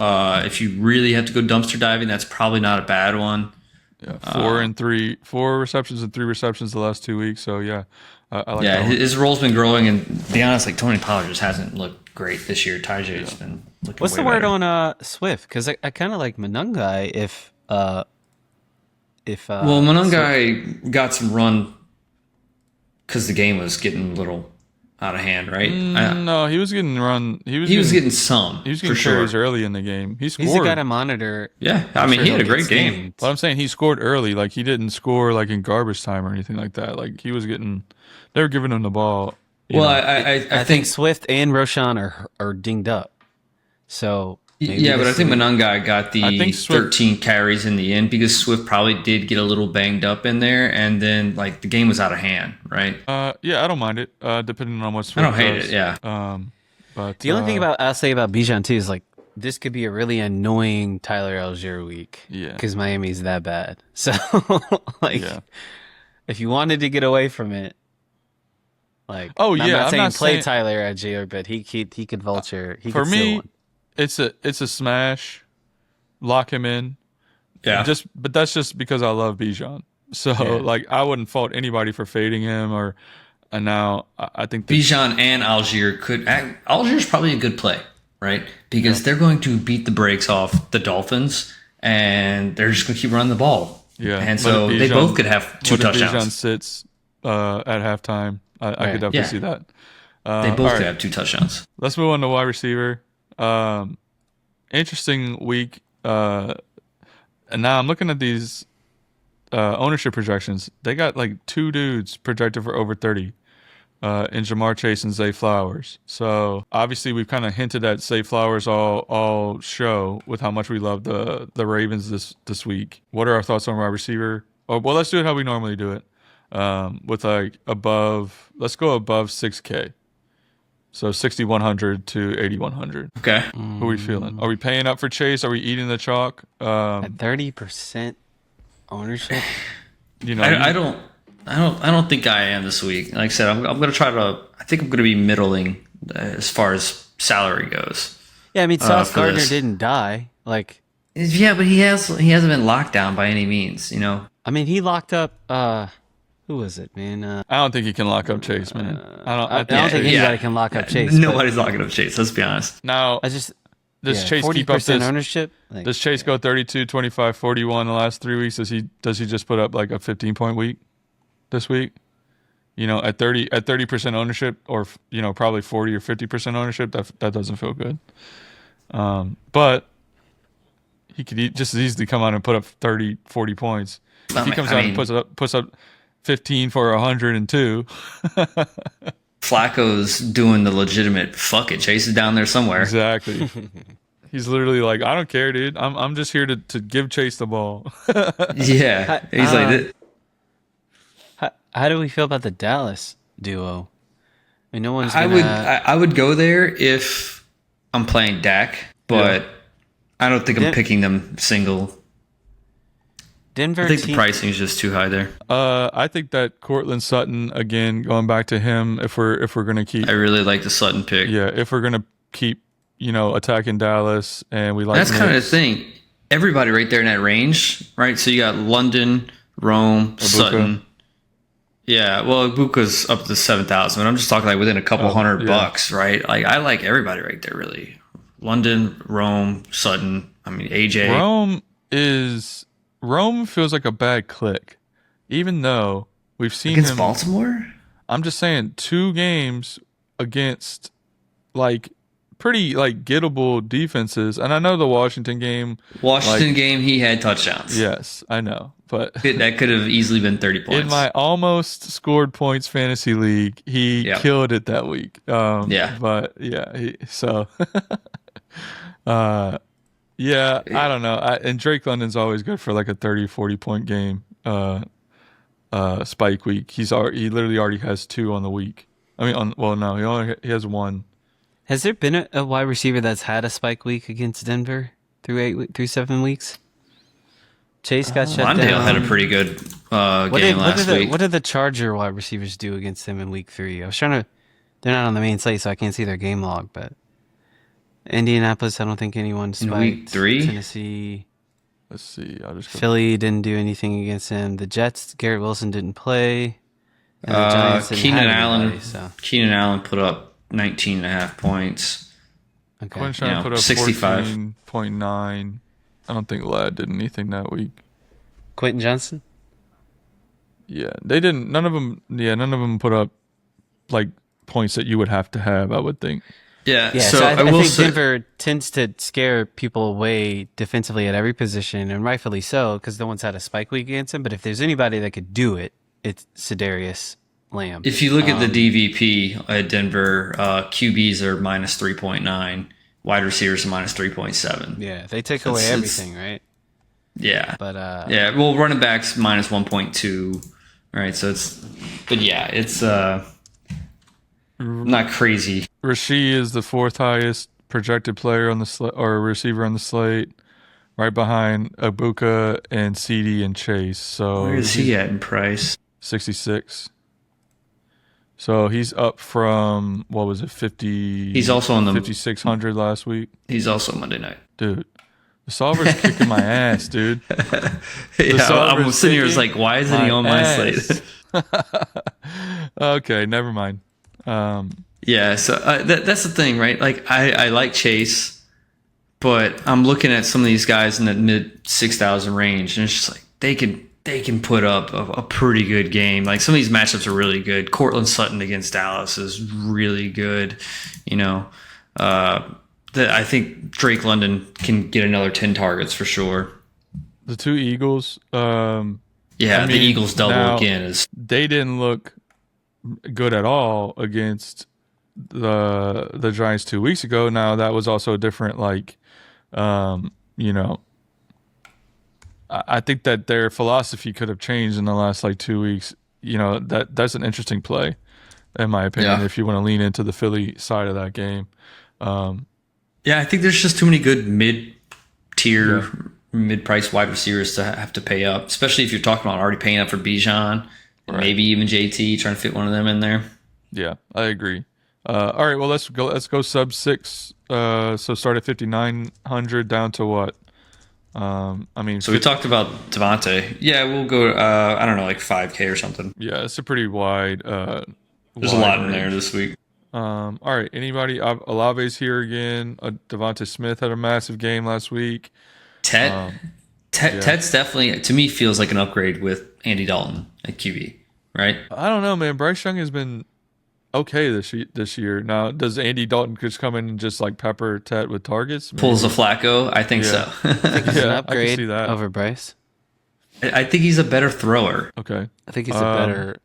if you really have to go dumpster diving, that's probably not a bad one. Yeah, 4 receptions and 3 receptions the last 2 weeks. So yeah, I like Yeah, that one. his role's been growing, and to be honest, like Tony Pollard just hasn't looked great this year. Tajay's been looking. What's way the word better. on Swift? Because I kind of like Monungai. If Well, Monungai got some run because the game was getting a little out of hand, right? No, he was getting run. He was getting some. He was for getting sure. carries early in the game. He scored. he's the guy to monitor. Yeah, I mean, he had a great game. game. But I'm saying he scored early. Like he didn't score like in garbage time or anything like that. Like he was getting. They were giving him the ball Well, I think Swift and Roshan are dinged up. So yeah, but I think Monangai got the 13 carries in the end because Swift probably did get a little banged up in there, and then like the game was out of hand, right? Yeah, I don't mind it. Depending on what Swift I don't hate does. it. Yeah. But the only thing I'll say about Bijan too is like this could be a really annoying Tyler Algier week. Yeah. Because Miami's that bad. So like, if you wanted to get away from it, like, I'm not saying Tyler Algier, but he could vulture. He for could me, one. it's a smash. Lock him in. Yeah. But that's just because I love Bijan. So like I wouldn't fault anybody for fading him and now I think Bijan and Algier Algier's probably a good play, right? Because they're going to beat the brakes off the Dolphins and they're just going to keep running the ball. Yeah. And so they both could have 2 touchdowns. Bijan sits at halftime. I could definitely see that. They both could have 2 touchdowns. Let's move on to wide receiver. Interesting week. And now I'm looking at these ownership projections. They got like 2 dudes projected for over 30 in Jamar Chase and Zay Flowers. So obviously we've kind of hinted at Zay Flowers all show with how much we love the Ravens this week. What are our thoughts on wide receiver? Oh, well, let's do it how we normally do it. With like let's go above 6K. So 6,100 to 8,100. Okay. Who are we feeling? Are we paying up for Chase? Are we eating the chalk? At 30% ownership. I don't think I am this week. Like I said, I'm going to try to. I think I'm going to be middling as far as salary goes. Yeah, I mean, Sauce Gardner didn't die. Like, yeah, but he hasn't been locked down by any means. I mean, he locked up. Who was it, man? I don't think he can lock up Chase, man. I don't think anybody can lock up Chase. Nobody's locking up Chase. Let's be honest. Now, does Chase keep up this ownership? Like, does Chase go 32, 25, 41 the last 3 weeks? Does he just put up like a 15-point week this week? At 30% ownership, or probably 40 or 50% ownership, that doesn't feel good. But he could just as easily come out and put up 30, 40 points. If he comes out and puts up 15 for 102. Flacco's doing the legitimate fuck it. Chase is down there somewhere. Exactly. He's literally like, I don't care, dude. I'm just here to give Chase the ball. Yeah. He's like, how do we feel about the Dallas duo? I mean, no one's I would go there if I'm playing Dak, but I don't think I'm picking them single. Denver. I think the pricing is just too high there. I think that Cortland Sutton, again, going back to him, if we're gonna keep, I really like the Sutton pick. Yeah, if we're gonna keep, attacking Dallas, and we like that's kind of the thing. Everybody right there in that range, right? So you got London, Rome, Ibuka. Sutton. Yeah, well, Ibuka's up to 7,000, but I'm just talking like within a couple $100, right? Like I like everybody right there, really. London, Rome, Sutton. I mean, AJ. Rome feels like a bad click, even though we've seen against him. Baltimore? I'm just saying 2 games against like pretty like gettable defenses, and I know the Washington game. He had touchdowns. Yes, I know, but that could have easily been 30 points. In my almost scored points fantasy league, he killed it that week. But yeah, I don't know. And Drake London's always good for like a 30, 40-point game spike week. He literally already has 2 on the week. I mean, he has 1. Has there been a wide receiver that's had a spike week against Denver through 7 weeks? Chase got shut down. Mondale had a pretty good game last week. What did the Charger wide receivers do against them in week 3? I was trying to. They're not on the main slate, so I can't see their game log, but. Indianapolis, I don't think anyone spiked. In week 3? Tennessee. Let's see. I'll just go. Philly didn't do anything against him. The Jets, Garrett Wilson didn't play. And the Giants didn't Keenan have Allen. anybody, so. Keenan Allen put up 19.5 points. Okay. Quinn's trying to put up 14.9. I don't think Ladd did anything that week. Quentin Johnson? Yeah, they didn't. None of them put up like points that you would have to have, I would think. Yeah, so I think Denver tends to scare people away defensively at every position, and rightfully so, because no one's had a spike week against him. But if there's anybody that could do it, it's Sedarius Lamb. If you look at the DVP at Denver, QBs are minus 3.9, wide receivers are minus 3.7. Yeah, they take away everything, right? Yeah. But yeah, well, running backs minus 1.2, right? So it's not crazy. Rasheed is the fourth highest projected player on the or receiver on the slate, right behind Ibuka and CD and Chase. So where is he at in price? 66. So he's up from, what was it, 50? He's also on the 5,600 last week. He's also Monday night. Dude, the solver's kicking my ass, dude. I'm sitting here like, why isn't he on my slate? Okay, never mind. Yeah, so that's the thing, right? Like, I like Chase, but I'm looking at some of these guys in the mid 6,000 range, and it's just like they can put up a pretty good game. Like, some of these matchups are really good. Cortland Sutton against Dallas is really good. You know, I think Drake London can get another 10 targets for sure. The two Eagles. The Eagles double again is. They didn't look good at all against the Giants 2 weeks ago. Now that was also a different, like, you know, I think that their philosophy could have changed in the last like 2 weeks. You know, that's an interesting play, in my opinion, if you want to lean into the Philly side of that game. I think there's just too many good mid-tier, mid-price wide receivers to have to pay up, especially if you're talking about already paying up for Bijan, and maybe even JT, trying to fit one of them in there. Yeah, I agree. All right, well, let's go sub 6. So start at 5,900 down to what? So we talked about Devontae. Yeah, we'll go. I don't know, like 5K or something. Yeah, it's a pretty wide. There's a lot in there this week. All right, anybody? Olave's here again. Devontae Smith had a massive game last week. Ted's definitely, to me, feels like an upgrade with Andy Dalton at QB, right? I don't know, man. Bryce Young has been okay this year. Now, does Andy Dalton just come in and just like pepper Ted with targets? Maybe? Pulls a Flacco? I think so. I think he's an upgrade I can see that. over Bryce. I think he's a better thrower. Okay. I think he's a better.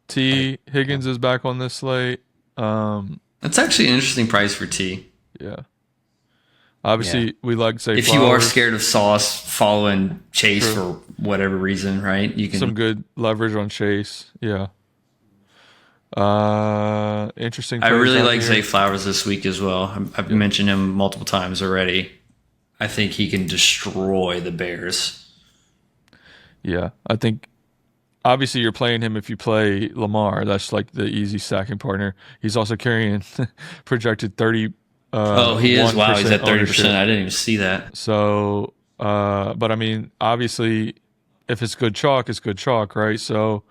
Higgins is back on this slate. That's actually an interesting price for T. Yeah. Obviously, we like Zay If Flowers. you are scared of Sauce following Chase for whatever reason, right? You can some good leverage on Chase. Yeah. Interesting. I really like Zay Flowers this week as well. I've mentioned him multiple times already. I think he can destroy the Bears. Yeah, I think obviously you're playing him if you play Lamar. That's like the easy stacking partner. He's also carrying projected 30. He is. Wow, he's at 30%. I didn't even see that. So, but I mean, obviously, if it's good chalk, it's good chalk, right? So,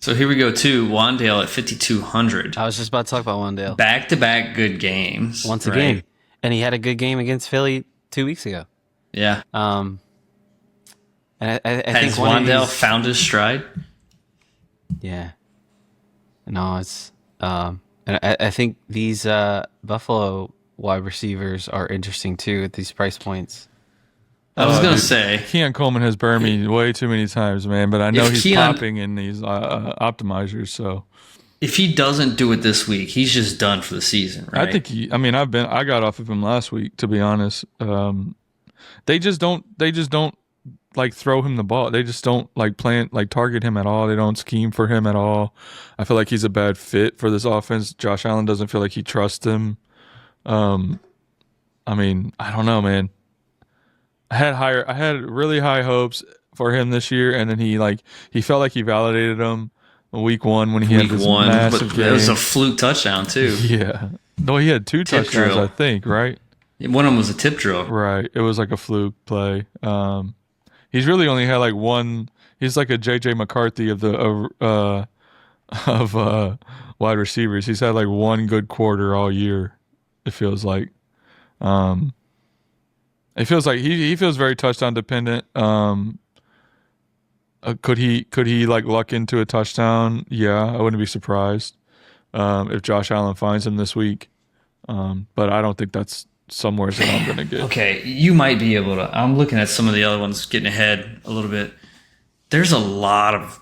So here we go too. Wandale at 5,200. I was just about to talk about Wandale. Back-to-back good games. Once again. And he had a good game against Philly 2 weeks ago. Yeah. And I Has think Wandale found his stride? Yeah. No, it's and I think these Buffalo wide receivers are interesting too at these price points. I was going to say. Keon Coleman has burned me way too many times, man, but I know he's popping in these optimizers, so. If he doesn't do it this week, he's just done for the season, right? I think I got off of him last week, to be honest. They just don't like throw him the ball. They just don't like target him at all. They don't scheme for him at all. I feel like he's a bad fit for this offense. Josh Allen doesn't feel like he trusts him. I mean, I don't know, man. I had really high hopes for him this year, and then he felt like he validated them week 1 when he had this massive game. It was a fluke touchdown too. Yeah. No, he had 2 touchdowns, I think, right? One of them was a tip drill. Right. It was like a fluke play. He's really only had like one. He's like a JJ McCarthy of the wide receivers. He's had like one good quarter all year. It feels like. It feels like he feels very touchdown dependent. Could he like luck into a touchdown? Yeah, I wouldn't be surprised if Josh Allen finds him this week. But I don't think that's somewhere that I'm going to get. Okay, you might be able to. I'm looking at some of the other ones getting ahead a little bit. There's a lot of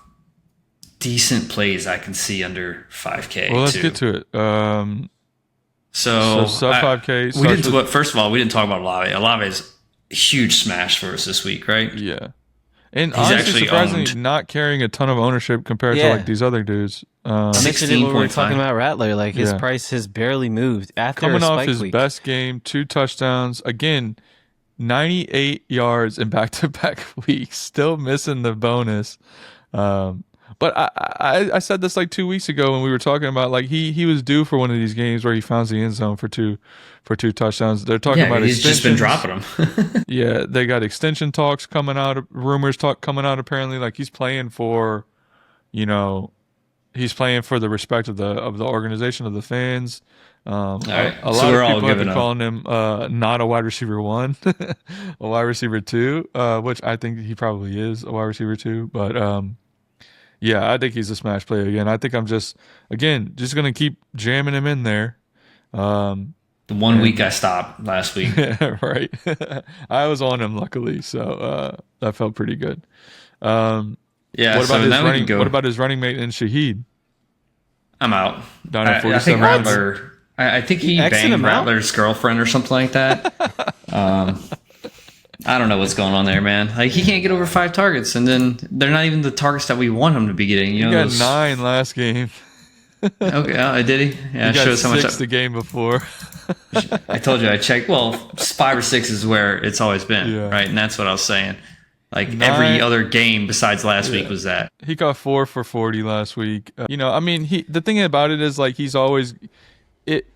decent plays I can see under 5K. Well, let's too. get to it. So sub 5K. First of all, we didn't talk about Olave. Olave's a huge smash for us this week, right? Yeah. And He's honestly, actually surprisingly, owned. not carrying a ton of ownership compared to like these other dudes. I mentioned it when we were 16.5. talking about Rattler. Like his price has barely moved after coming a off spike his week. best game, 2 touchdowns. Again, 98 yards in back-to-back weeks. Still missing the bonus. But I said this like 2 weeks ago when we were talking about like he was due for one of these games where he finds the end zone for two touchdowns. They're talking about he's just been extensions. dropping them. Yeah, they got extension talks coming out, coming out apparently like he's playing for, he's playing for the respect of the organization, of the fans. All right. A So lot we're of all people have been giving up. calling him not a wide receiver 1, a wide receiver 2, which I think he probably is a wide receiver 2. But yeah, I think he's a smash player again. I think I'm just going to keep jamming him in there. The 1 week I stopped last week. Right. I was on him luckily, so that felt pretty good. Yeah. What about his running mate in Shaheed? I'm out. Down at I think 47 rounds. Rattler. I think he Xing him banged out? Rattler's girlfriend or something like that. I don't know what's going on there, man. Like he can't get over 5 targets, and then they're not even the targets that we want him to be getting. He got 9 last game. Okay, did he? Yeah, He got shows how much. 6 the game before. I told you I checked. Well, 5 or 6 is where it's always been, Yeah. right? And that's what I was saying. Like 9 every other game besides last week was that. He got 4 for 40 last week. The thing about it is like he's always it.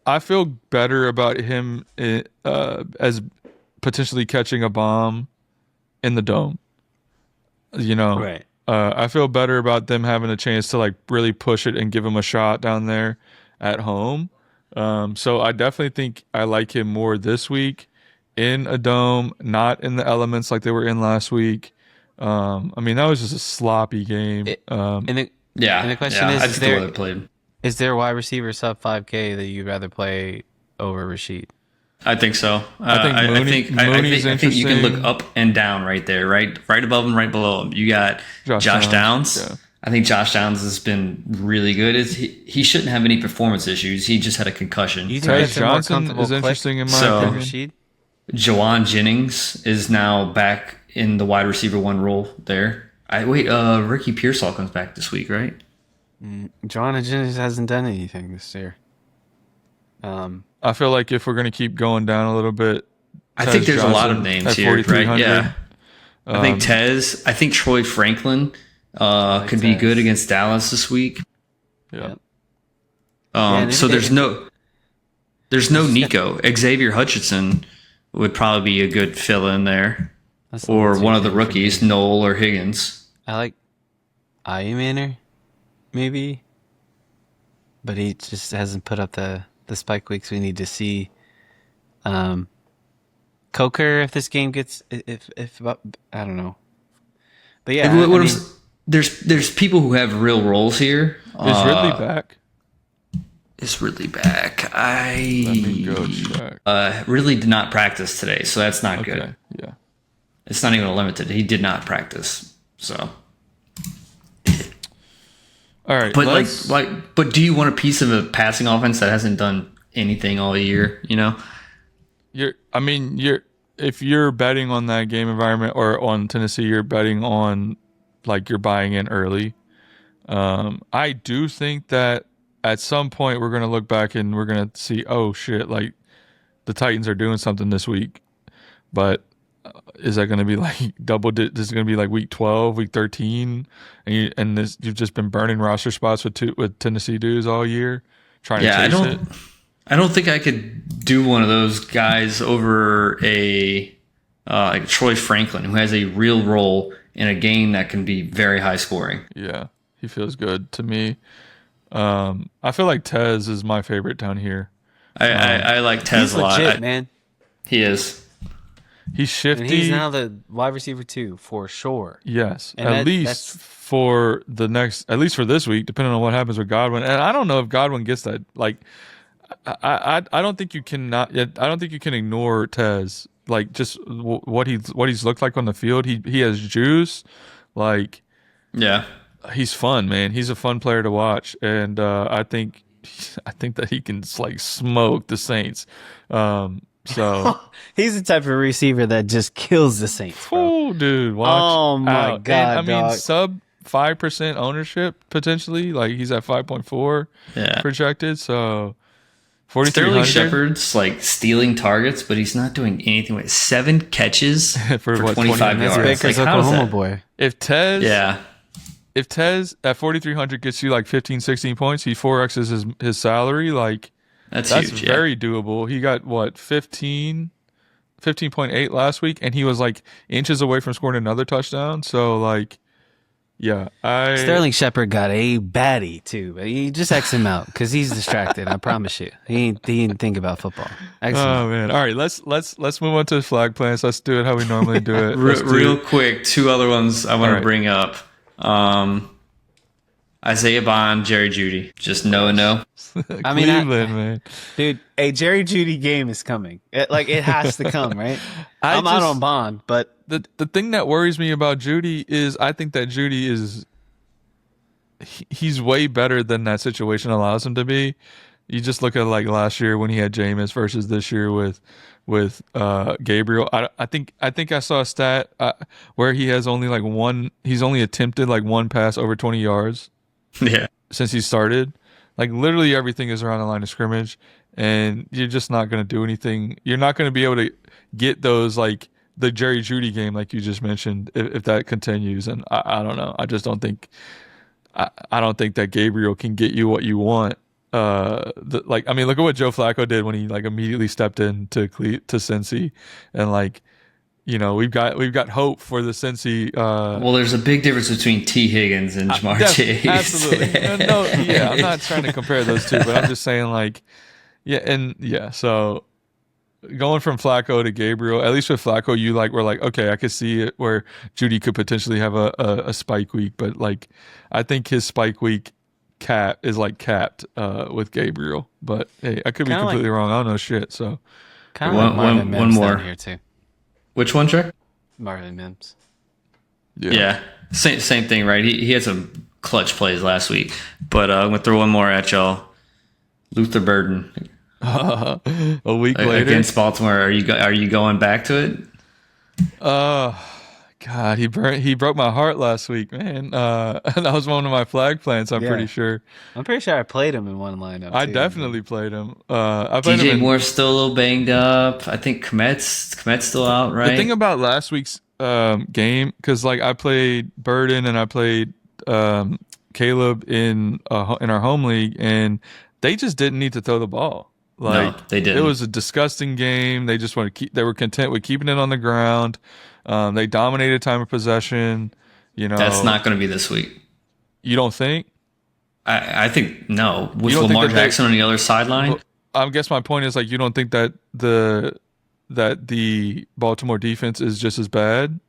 I feel better about him as potentially catching a bomb in the dome. Right. I feel better about them having a chance to like really push it and give him a shot down there at home. So I definitely think I like him more this week in a dome, not in the elements like they were in last week. That was just a sloppy game. And the question I is, just the way they played. is there a wide receiver sub 5K that you'd rather play over Rashid? I think so. I think Mooney's I think you can interesting. look up and down right there, right above him, right below him. You got Josh Downs. Yeah. I think Josh Downs has been really good. He shouldn't have any performance issues. He just had a concussion. You think Tej that's a more Johnson comfortable is click interesting in my So- than opinion. Rashid? Jawan Jennings is now back in the wide receiver 1 role there. Ricky Pearsall comes back this week, right? John Jennings hasn't done anything this year. I feel like if we're going to keep going down a little bit, I think there's a lot of Johnson names at here, right? 4,300. Yeah. I think Tez. I think Troy Franklin could be Tez. good against Dallas this week. Yeah. Yep. So there's no Nico. Xavier Hutchinson would probably be a good fill in there, That's a or little too one of the thin for rookies, me. Noel or Higgins. I like Manor, maybe, but he just hasn't put up the spike weeks we need to see. Coker, if this game gets, if I don't know, but yeah, There's people who have real roles here. Is Ridley back? Is Ridley back? Let me go check. Ridley did not practice today, so that's not good. Okay. Yeah. It's not even limited. He did not practice, so. All right. But but do you want a piece of a passing offense that hasn't done anything all year? If you're betting on that game environment or on Tennessee, you're betting on like you're buying in early. I do think that at some point we're gonna look back and we're gonna see, oh shit, like the Titans are doing something this week. But is that gonna be like this is gonna be like week 12, week 13, and you've just been burning roster spots with Tennessee dudes all year trying to chase it. I don't think I could do one of those guys over a like Troy Franklin, who has a real role in a game that can be very high scoring. Yeah, he feels good to me. I feel like Tez is my favorite down here. I like Tez he's a lot. legit, man. He is. He's shifty. And he's now the wide receiver 2 for sure. Yes, And at least for this week, depending on what happens with Godwin. And I don't know if Godwin gets that. Like, I don't think you cannot. I don't think you can ignore Tez. Like, just what he's looked like on the field. He has juice. Like, Yeah. he's fun, man. He's a fun player to watch, and I think that he can like smoke the Saints. So he's the type of receiver that just kills the Saints, bro. Oh, dude, watch Oh my out. God, And, I mean, dog. sub 5% ownership potentially. Like he's at 5.4 projected. So 4,300 Sterling Shepard's like stealing targets, but he's not doing anything with 7 catches for what, 25 That's yards. Baker's Like, how is Oklahoma that? boy. If Tez, Yeah. if Tez at 4,300 gets you like 15, 16 points, he 4x's his salary. Like That's huge. very doable. He got what 15.8 last week, and he was like inches away from scoring another touchdown. So like, yeah, Sterling Shepard got a baddie too, but you just X him out because he's distracted. I promise you, he didn't think about football. X him out. Man, all right, let's move on to flag plans. Let's do it how we normally do it. Real quick, 2 other ones I want to bring up. Isaiah Bond, Jerry Judy. Just no. I mean, Cleveland, man. Dude, a Jerry Judy game is coming. It has to come, right? I'm out on Bond, but the thing that worries me about Judy is I think that Judy is he's way better than that situation allows him to be. You just look at like last year when he had Jameis versus this year with Gabriel. I think I saw a stat where he has only like he's only attempted like one pass over 20 yards. Yeah. Since he started. Like literally everything is around the line of scrimmage, and you're just not going to do anything. You're not going to be able to get those like the Jerry Judy game, like you just mentioned, if that continues. And I don't know. I just don't think. I don't think that Gabriel can get you what you want. Look at what Joe Flacco did when he like immediately stepped into Cincy, and like. You know, we've got hope for the Cincy. Well, there's a big difference between T. Higgins and Jamar Chase. Absolutely. I'm not trying to compare those two, but I'm just saying, like, so going from Flacco to Gabriel, at least with Flacco, we're like, okay, I could see it where Judy could potentially have a spike week, but like, I think his spike week is like capped with Gabriel. But hey, I could be completely wrong. I don't know shit. So kind of one more here too. Which one, Trek? Marvin Mims. Yeah. Same thing, right? He had some clutch plays last week. But I'm going to throw one more at y'all. Luther Burden. A week later. Against Baltimore. Are you going back to it? God, he broke my heart last week, man. That was one of my flag plans, I'm pretty sure. I'm pretty sure I played him in one lineup. I definitely played him. I played DJ Moore's still a little banged up. I think Komet's still out, right? The thing about last week's game, because like I played Burden and I played Caleb in our home league, and they just didn't need to throw the ball. Like, no, they didn't. It was a disgusting game. They just they were content with keeping it on the ground. They dominated time of possession. You know, that's not going to be this week. You don't think? I think no. With Lamar Jackson on the other sideline. Well, I guess my point is like you don't think that the Baltimore defense is just as bad,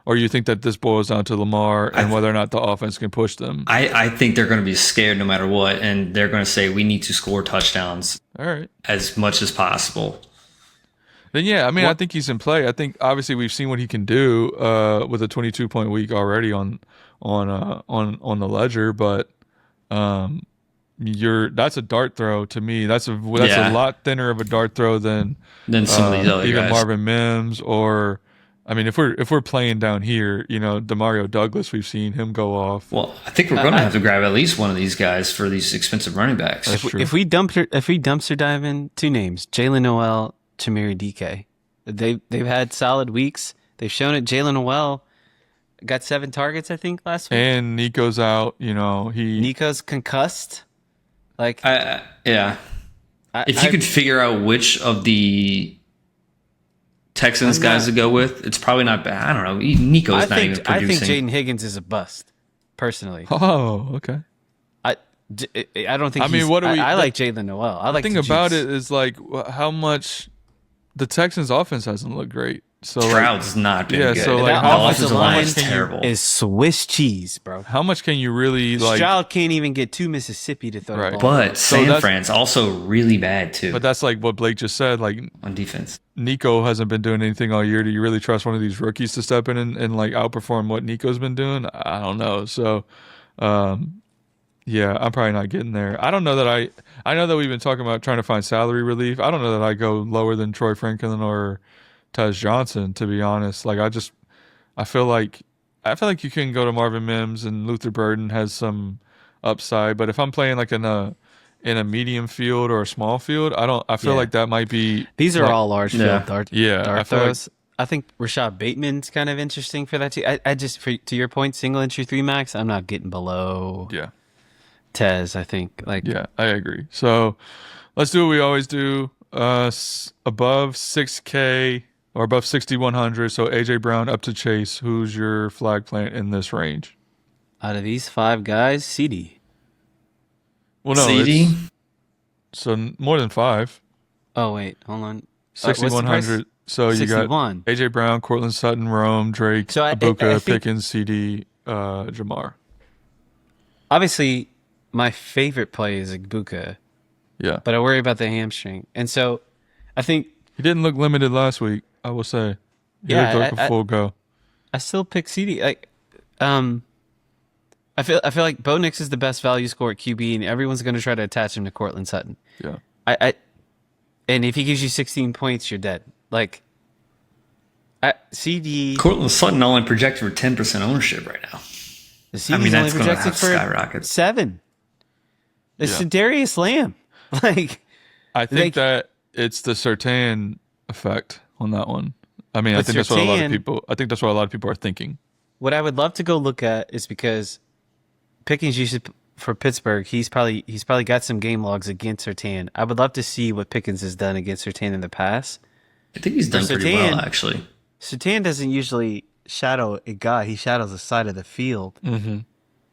or you think that this boils down to Lamar and whether or not the offense can push them? I think they're going to be scared no matter what, and they're going to say we need to score touchdowns. All right, as much as possible. Then yeah, I mean, I think he's in play. I think obviously we've seen what he can do with a 22-point week already on the ledger, but that's a dart throw to me. That's a lot thinner of a dart throw than some of these other even guys. Marvin Mims, or I mean, if we're playing down here, you know, Demario Douglas, we've seen him go off. Well, I think we're going to have to grab at least one of these guys for these expensive running backs. If we dumpster dive in, 2 names: Jalen Noel, Chamiri DK. They've had solid weeks. They've shown it. Jalen Noel got 7 targets, I think, last week. And Nico's out. You know, Nico's concussed. Like, if you could figure out which of the Texans guys to go with, it's probably not bad. I don't know. Nico's not even producing. I think Jaden Higgins is a bust, personally. Oh, okay. I don't think. I mean, what do we? I like Jalen Noel. I like the thing about it is like how much the Texans' offense hasn't looked great. So Stroud's not been good. So like, that offensive line is terrible. Is Swiss cheese, bro. How much can you really like? Stroud can't even get to Mississippi to throw the ball. But San Fran's also really bad too. But that's like what Blake just said. Like on defense, Nico hasn't been doing anything all year. Do you really trust one of these rookies to step in and like outperform what Nico's been doing? I don't know. So Yeah, I'm probably not getting there. I don't know that I know that we've been talking about trying to find salary relief. I don't know that I go lower than Troy Franklin or Tez Johnson, to be honest. Like I feel like you can go to Marvin Mims and Luther Burden has some upside, but if I'm playing like in a medium field or a small field, I feel like that might be These are like, all large field dart I feel throws. I think Rashad Bateman's kind of interesting for that too. I just to your point, single entry 3 max, I'm not getting below Tez, I think. Yeah, I agree. So let's do what we always do. Above 6K or above 6,100. So AJ Brown up to Chase. Who's your flag plant in this range? Out of these 5 guys, CD. Well, no, CD. So more than 5. Oh wait, hold on. 6,100. So you 61. got AJ Brown, Cortland Sutton, Rome, Drake, Ibuka, Pickens, CD, Jamar. Obviously, my favorite play is Ibuka. Yeah. But I worry about the hamstring. And so I think he didn't look limited last week, I will say. He looked like a full go. I still pick CD. I feel like Bo Nix is the best value score at QB, and everyone's going to try to attach him to Cortland Sutton. Yeah. And if he gives you 16 points, you're dead. CD. Cortland Sutton only projected for 10% ownership right now. The CD's only projected for skyrocket. 7. It's Darius Lamb. I think that it's the Surtain effect on that one. I mean, I think that's what a lot of people are thinking. What I would love to go look at is because Pickens used for Pittsburgh, he's probably got some game logs against Surtain. I would love to see what Pickens has done against Surtain in the past. I think he's done pretty well, actually. Surtain doesn't usually shadow a guy. He shadows the side of the field. Mm-hmm.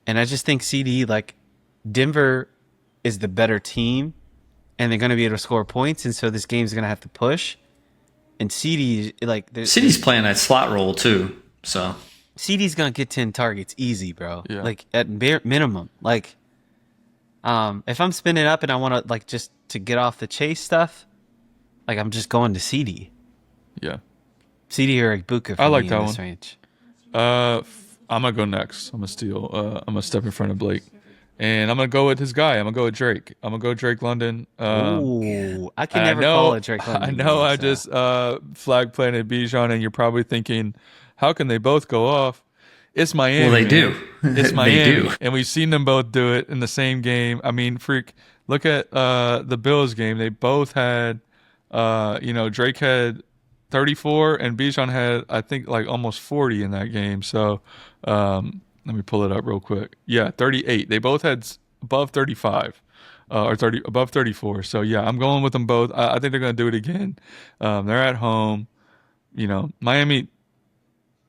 And I just think CD, Denver is the better team, and they're going to be able to score points, and so this game's going to have to push. And CD, CD's playing that slot role, too, so... CD's going to get 10 targets easy, bro. Yeah. At bare minimum. If I'm spinning up and I want to, just to get off the chase stuff, I'm just going to CD. Yeah. CD or Ibuka for I like me that in this one. range. I'm going to go next. I'm going to steal. I'm going to step in front of Blake. And I'm going to go with his guy. I'm going to go with Drake. I'm going to go Drake London. Ooh, I can never call it Drake London. I know I just flag planted Bijan, and you're probably thinking, how can they both go off? It's Miami. Well, they do. It's Miami. They do. And we've seen them both do it in the same game. I mean, look at the Bills game. They both had, Drake had 34 and Bijan had, I think, almost 40 in that game. So let me pull it up real quick. Yeah, 38. They both had above 35 or above 34. So, yeah, I'm going with them both. I think they're going to do it again. They're at home. Miami...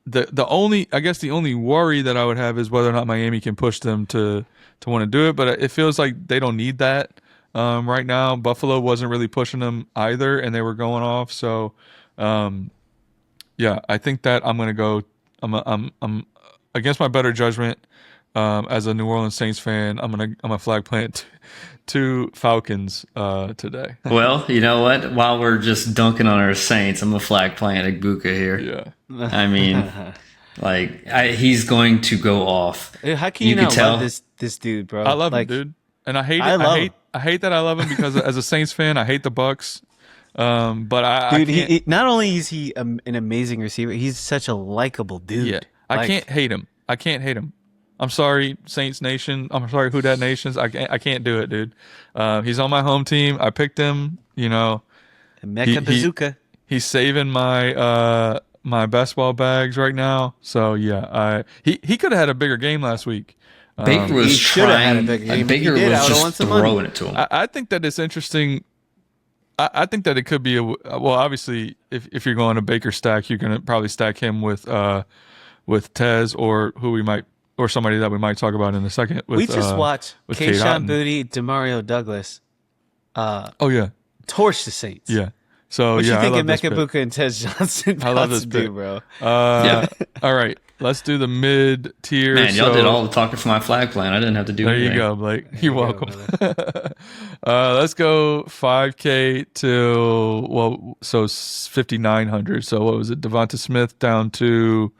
The only worry that I would have is whether or not Miami can push them to want to do it, but it feels like they don't need that right now. Buffalo wasn't really pushing them either, and they were going off. So, I think that I'm gonna go. I'm against my better judgment as a New Orleans Saints fan. I'm a flag plant to Falcons today. Well, you know what? While we're just dunking on our Saints, I'm a flag plant Ibuka here. Yeah. I mean, he's going to go off. How can you not love this dude, bro? I love him, dude, and I hate it. I hate that I love him because as a Saints fan, I hate the Bucks. But he not only is he an amazing receiver, he's such a likable dude. Yeah, I can't hate him. I'm sorry, Saints Nation. I'm sorry, Who Dat Nations. I can't do it, dude. He's on my home team. I picked him. Mecca Bazooka. He's saving my my best ball bags right now. So yeah, he could have had a bigger game last week. Baker was trying. Baker was just throwing it to him. I think that it's interesting. I think that it could be obviously, if you're going to Baker stack, you're going to probably stack him with Tez or somebody that we might talk about in a second. We just watched Kayshon Boutte, Demario Douglas. Torch the Saints. Yeah. So what you think of Mecca Buka and Tez Johnson? I love this pick, bro. All right, let's do the mid tier. Man, y'all did all the talking for my flag plan. I didn't have to do anything. There you go, Blake. You're welcome. Let's go 5K to 5,900. So what was it? Devonta Smith down to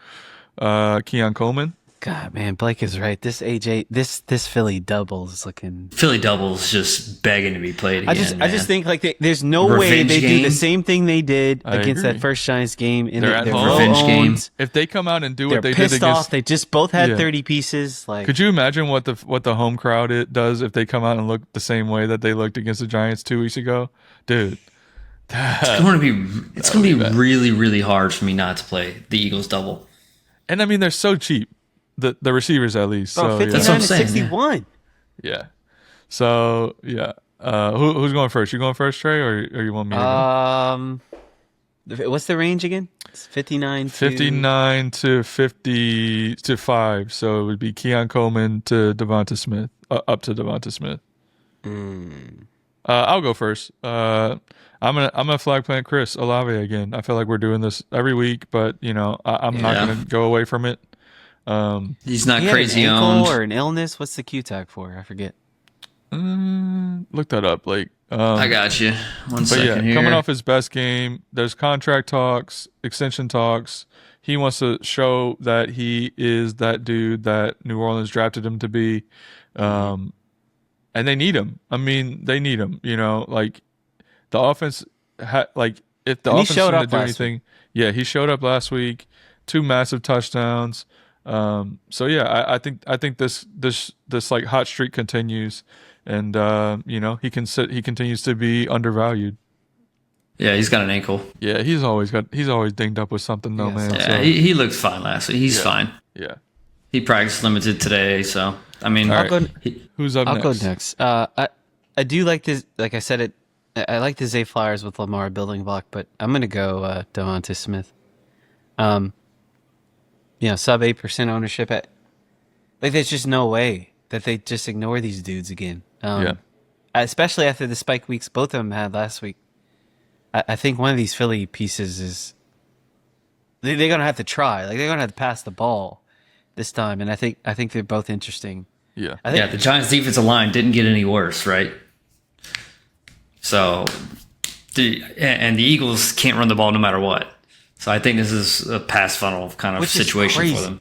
Keon Coleman. God, man, Blake is right. This this Philly double is looking. Philly double's just begging to be played again. I just think like there's no way they do the same thing they did against that first Giants game in their revenge game. If they come out and do what they did pissed against, off. They just both had 30 pieces. Like, could you imagine what the home crowd does if they come out and look the same way that they looked against the Giants 2 weeks ago, dude? It's going to be really, really hard for me not to play the Eagles double. And I mean, they're so cheap. The receivers at least. So 59 to 61. Yeah. So yeah. Who's going first? You going first, Trey, or you want me to go? What's the range again? It's 59 to 55. So it would be Keon Coleman to Devonta Smith, up to Devonta Smith. I'll go first. I'm gonna flag plant Chris Olave again. I feel like we're doing this every week, but I'm not gonna go away from it. He's not crazy an ankle owned or an illness. What's the Q tag for? I forget. Look that up, Blake. I got you. One second here. Coming off his best game, there's contract talks, extension talks. He wants to show that he is that dude that New Orleans drafted him to be, and they need him. I mean, they need him. Like the offense, if the offense didn't do anything, he showed up last week. 2 massive touchdowns. So yeah, I think this like hot streak continues, and he continues to be undervalued. Yeah, he's got an ankle. Yeah, he's always dinged up with something though, man. Yeah, so. He looked fine last week. He's fine. Yeah, he practiced limited today, so I mean, who's up next? I'll go next. I do like this. Like I said, I like the Zay Flowers with Lamar building block, but I'm gonna go Devonta Smith. Sub 8% ownership at, like, there's just no way that they just ignore these dudes again. Especially after the spike weeks both of them had last week. I think one of these Philly pieces is they're gonna have to try. Like, they're gonna have to pass the ball this time, and I think they're both interesting. Yeah. The Giants' defensive line didn't get any worse, right? So, and the Eagles can't run the ball no matter what. So I think this is a pass funnel kind of situation for them.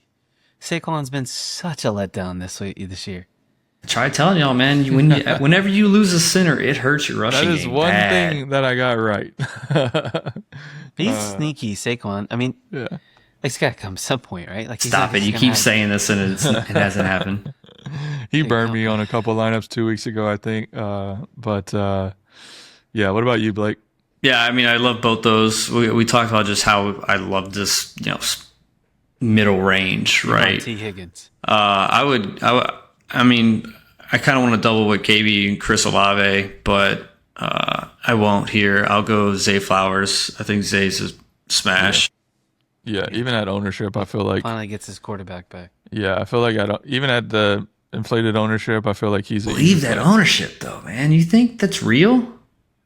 Saquon's been such a letdown this year. Try telling y'all, man. Whenever you lose a center, it hurts your rushing game. That is one thing that I got right. He's sneaky, Saquon. I mean, it's got to come some point, right? Like, stop it! You keep saying this, and it hasn't happened. He burned me on a couple lineups 2 weeks ago, I think. What about you, Blake? Yeah, I mean, I love both those. We talked about just how I love this, middle range, right? T. Higgins. I mean, I kind of want to double with KB and Chris Olave, but I won't here. I'll go Zay Flowers. I think Zay's a smash. Yeah, even at ownership, I feel like finally gets his quarterback back. Yeah, I feel like even at the inflated ownership, I feel like he's leave that ownership though, man. You think that's real?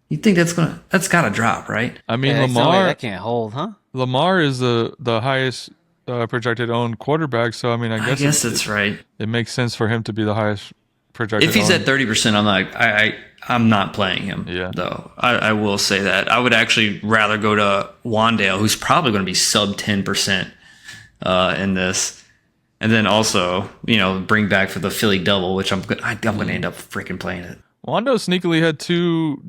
You think that's got to drop, right? I mean, Lamar, that can't hold, huh? Lamar is the highest projected owned quarterback, so I mean, I guess that's right. It makes sense for him to be the highest projected. If he's at 30%, I'm not playing him. Yeah. Though I will say that I would actually rather go to Wandale, who's probably going to be sub 10% in this, and then also bring back for the Philly double, which I'm going to end up freaking playing it. Wando sneakily had two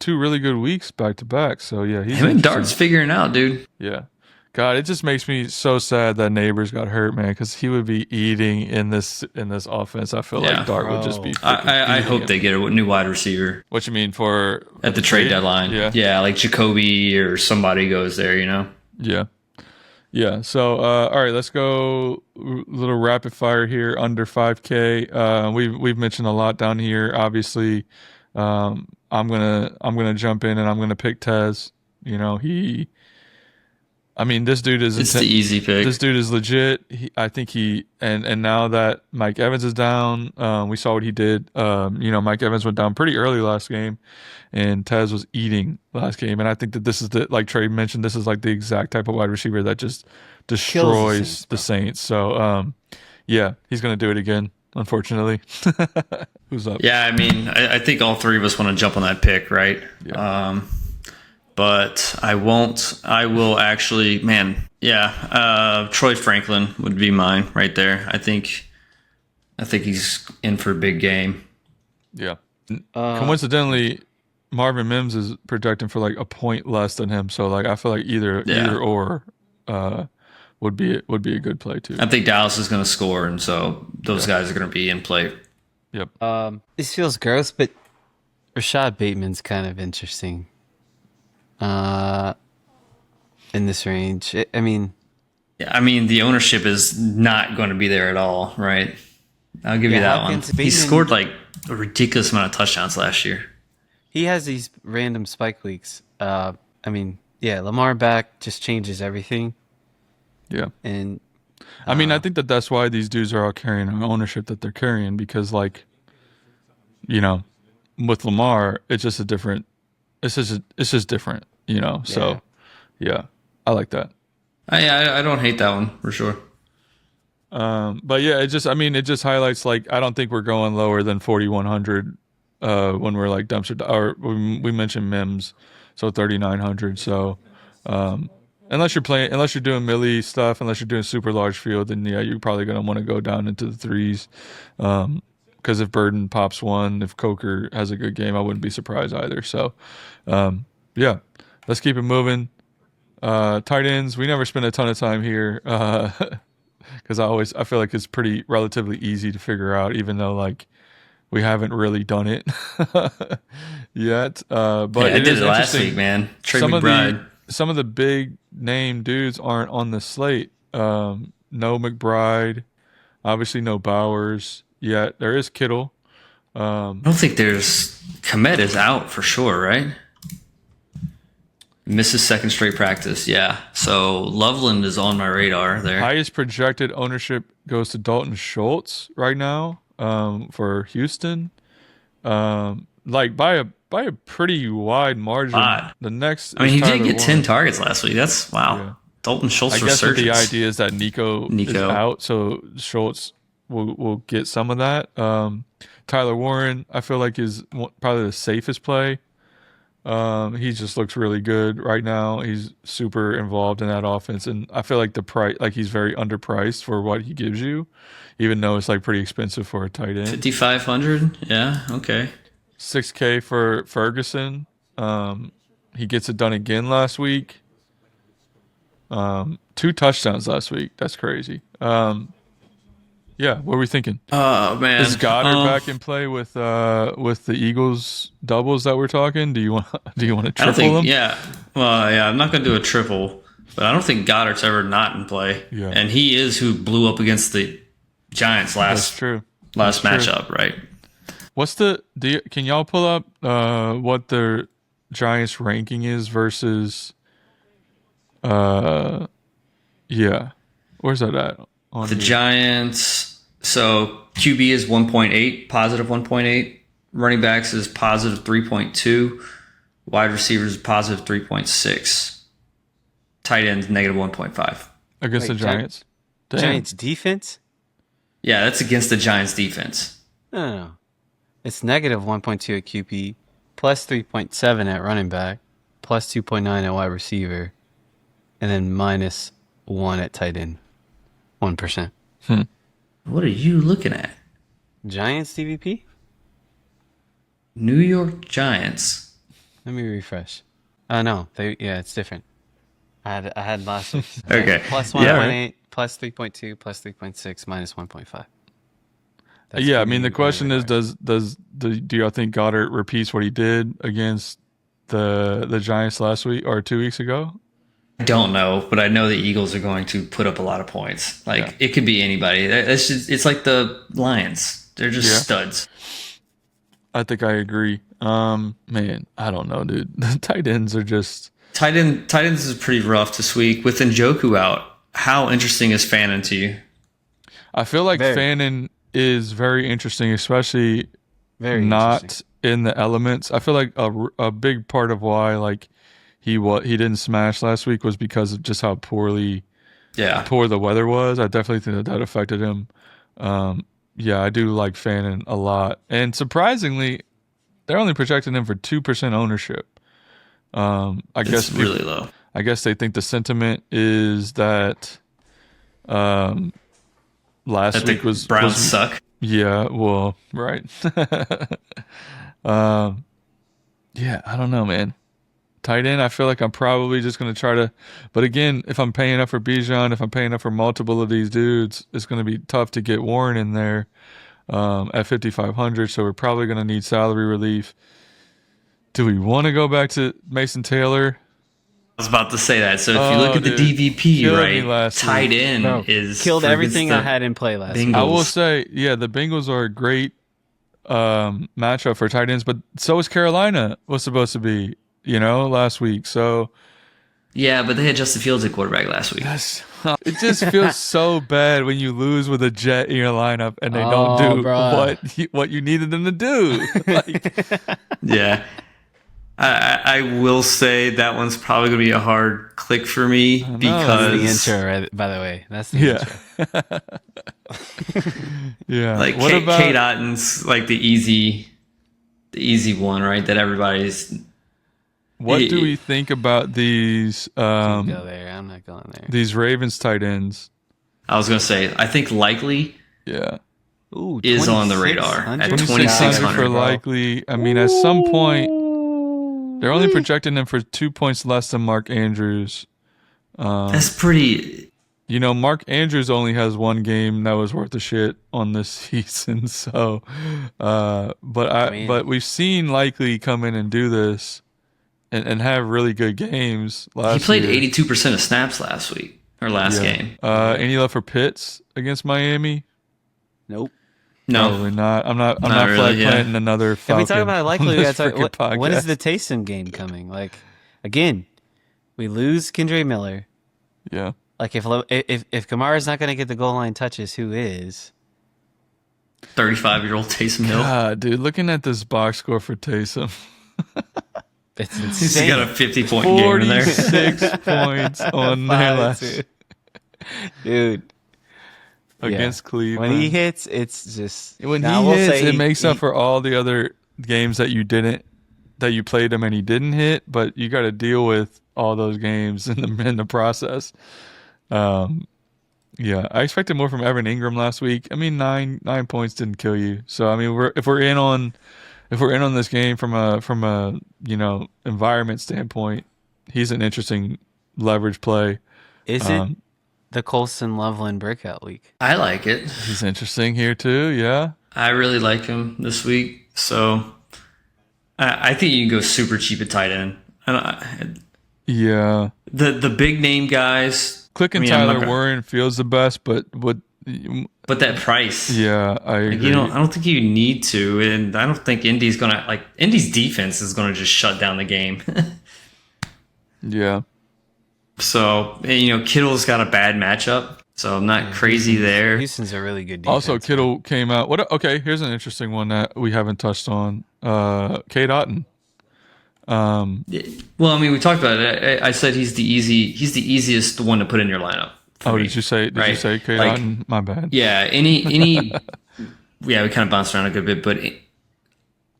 really good weeks back to back. So yeah, him and Dart's figuring out, dude. Yeah, God, it just makes me so sad that Neighbors got hurt, man, because he would be eating in this offense. I feel like Dart would just be. I hope they get a new wide receiver. What you mean at the trade deadline? Yeah, like Jacoby or somebody goes there. Yeah. So, all right, let's go a little rapid fire here under 5K. We've mentioned a lot down here. Obviously, I'm gonna jump in and I'm gonna pick Tez. This dude is. It's the easy pick. This dude is legit. I think and now that Mike Evans is down, we saw what he did. Mike Evans went down pretty early last game, and Tez was eating last game. And I think that this is like Trey mentioned, this is like the exact type of wide receiver that just destroys the Saints. So, he's gonna do it again. Unfortunately. Who's up? Yeah, I mean, I think all three of us want to jump on that pick, right? Yeah. but I won't. I will actually, man. Yeah, Troy Franklin would be mine right there. I think he's in for a big game. Yeah. Coincidentally, Marvin Mims is projecting for like a point less than him, so like I feel like either or would be a good play too. I think Dallas is going to score, and so those guys are going to be in play. Yep. This feels gross, but Rashad Bateman's kind of interesting. In this range, I mean, the ownership is not going to be there at all, right? I'll give you that one. He scored like a ridiculous amount of touchdowns last year. He has these random spike weeks. Lamar back just changes everything. Yeah. And I think that's why these dudes are all carrying an ownership that they're carrying, because like, with Lamar, it's just different. So yeah, I like that. I don't hate that one for sure. But yeah, it just highlights, like, I don't think we're going lower than 4,100 when we're like dumpster, or we mentioned Mims, so 3,900. So unless you're doing Millie stuff, unless you're doing super large field, then yeah, you're probably gonna want to go down into the threes. Because if Burden pops one, if Coker has a good game, I wouldn't be surprised either. So yeah, let's keep it moving. Tight ends, we never spend a ton of time here because I feel like it's pretty relatively easy to figure out, even though like we haven't really done it yet. But I did it last week, man. Trey McBride. Some of the big name dudes aren't on the slate. No McBride, obviously no Bowers yet. There is Kittle. I don't think there's Komet is out for sure, right? Misses second straight practice, yeah. So Loveland is on my radar there. Highest projected ownership goes to Dalton Schultz right now for Houston, like by a pretty wide margin. The next, he did get 10 targets last week. That's wow. Yeah. Dalton Schultz. I guess the idea is that Nico is out, so Schultz will get some of that. Tyler Warren, I feel like, is probably the safest play. He just looks really good right now. He's super involved in that offense, and I feel like the price, like, he's very underpriced for what he gives you, even though it's like pretty expensive for a tight end. 5,500, yeah, okay. $6K for Ferguson. He gets it done again last week. 2 touchdowns last week. That's crazy. Yeah, what are we thinking? Oh man, is Goddard back in play with the Eagles doubles that we're talking? Do you want to triple them? Yeah, well, yeah, I'm not going to do a triple, but I don't think Goddard's ever not in play. Yeah, and he is who blew up against the Giants last matchup, right? Can y'all pull up what the Giants ranking is versus? Yeah, where's that at? The Giants, so QB is 1.8, positive 1.8. Running backs is positive 3.2. Wide receivers is positive 3.6. Tight ends negative 1.5. Against the Giants? Giants defense? Yeah, that's against the Giants defense. No. It's negative 1.2 at QB, plus 3.7 at running back, plus 2.9 at wide receiver, and then minus 1 at tight end. 1%. What are you looking at? Giants DVP? New York Giants. Let me refresh. No, it's different. I had last week. Okay. Plus 1.8, plus 3.2, plus 3.6, minus 1.5. Yeah, the question is, do y'all think Goddard repeats what he did against the Giants last week or 2 weeks ago? I don't know, but I know the Eagles are going to put up a lot of points. It could be anybody. It's like the Lions. They're just studs. I think I agree. Man, I don't know, dude. The tight ends are just... Tight ends is pretty rough this week. With Njoku out, how interesting is Fannin to you? I feel like Fannin is very interesting, especially not in the elements. I feel like a big part of why he didn't smash last week was because of just how poor the weather was. I definitely think that affected him. I do like Fannin a lot, and surprisingly, they're only projecting him for 2% ownership. I guess really low. I guess they think the sentiment is that last week was Browns suck. Yeah, well, right. Yeah, I don't know, man. Tight end, I feel like I'm probably just going to try to, but again, if I'm paying up for Bijan, if I'm paying up for multiple of these dudes, it's going to be tough to get Warren in there at 5,500. So we're probably going to need salary relief. Do we want to go back to Mason Taylor? I was about to say that. So if you look at the DVP, right, tight end is killed everything I had in play last week. I will say, yeah, the Bengals are a great matchup for tight ends, but so is Carolina was supposed to be, last week. So yeah, but they had Justin Fields at quarterback last week. It just feels so bad when you lose with a Jet in your lineup and they don't do what you needed them to do. Yeah. I will say that one's probably going to be a hard click for me because that's the intro, right? By the way, that's the intro. Yeah. Like Kate Otton's like the easy one, right? That everybody's. What do we think about these? Go there. I'm not going there. These Ravens tight ends. I was going to say, I think Likely. Yeah. Ooh, is on the radar at 2,600 for Likely. I mean, at some point. They're only projecting him for 2 points less than Mark Andrews. That's pretty. Mark Andrews only has one game that was worth a shit on this season. So, but we've seen Likely come in and do this, and have really good games. He played 82% of snaps last week or last game. Any love for Pitts against Miami? Nope. No, probably not. I'm not flag planting another Falcon. Can we talk about Likely? We gotta talk, when is the Taysom game coming? Like, again, we lose Kendre Miller. Yeah. Like if Kamara's not going to get the goal line touches, who is? 35-year-old Taysom Hill. God, dude, looking at this box score for Taysom. It's insane. He's got a 50-point game in there. 46 points on their last. Dude. Against Cleveland. When he hits, it's just... When he hits, it makes up for all the other games that you played him and he didn't hit, but you got to deal with all those games in the process. Yeah, I expected more from Evan Ingram last week. I mean, 9 points didn't kill you. So I mean, if we're in on this game from a environment standpoint, he's an interesting leverage play. Is it the Colson Loveland breakout week? I like it. He's interesting here too. Yeah, I really like him this week. So I think you can go super cheap at tight end. Yeah, the big name guys. Clicking Tyler Warren feels the best, but that price. Yeah, I agree. I don't think you need to, and I don't think Indy's defense is gonna just shut down the game. Yeah. So Kittle's got a bad matchup, so I'm not crazy there. Houston's a really good defense. Also, Kittle came out. Okay, here's an interesting one that we haven't touched on. Cade Otton. Well, I mean, we talked about it. I said he's the easiest one to put in your lineup. Did you say Cade Otton? My bad. Yeah, any yeah, we kind of bounced around a good bit, but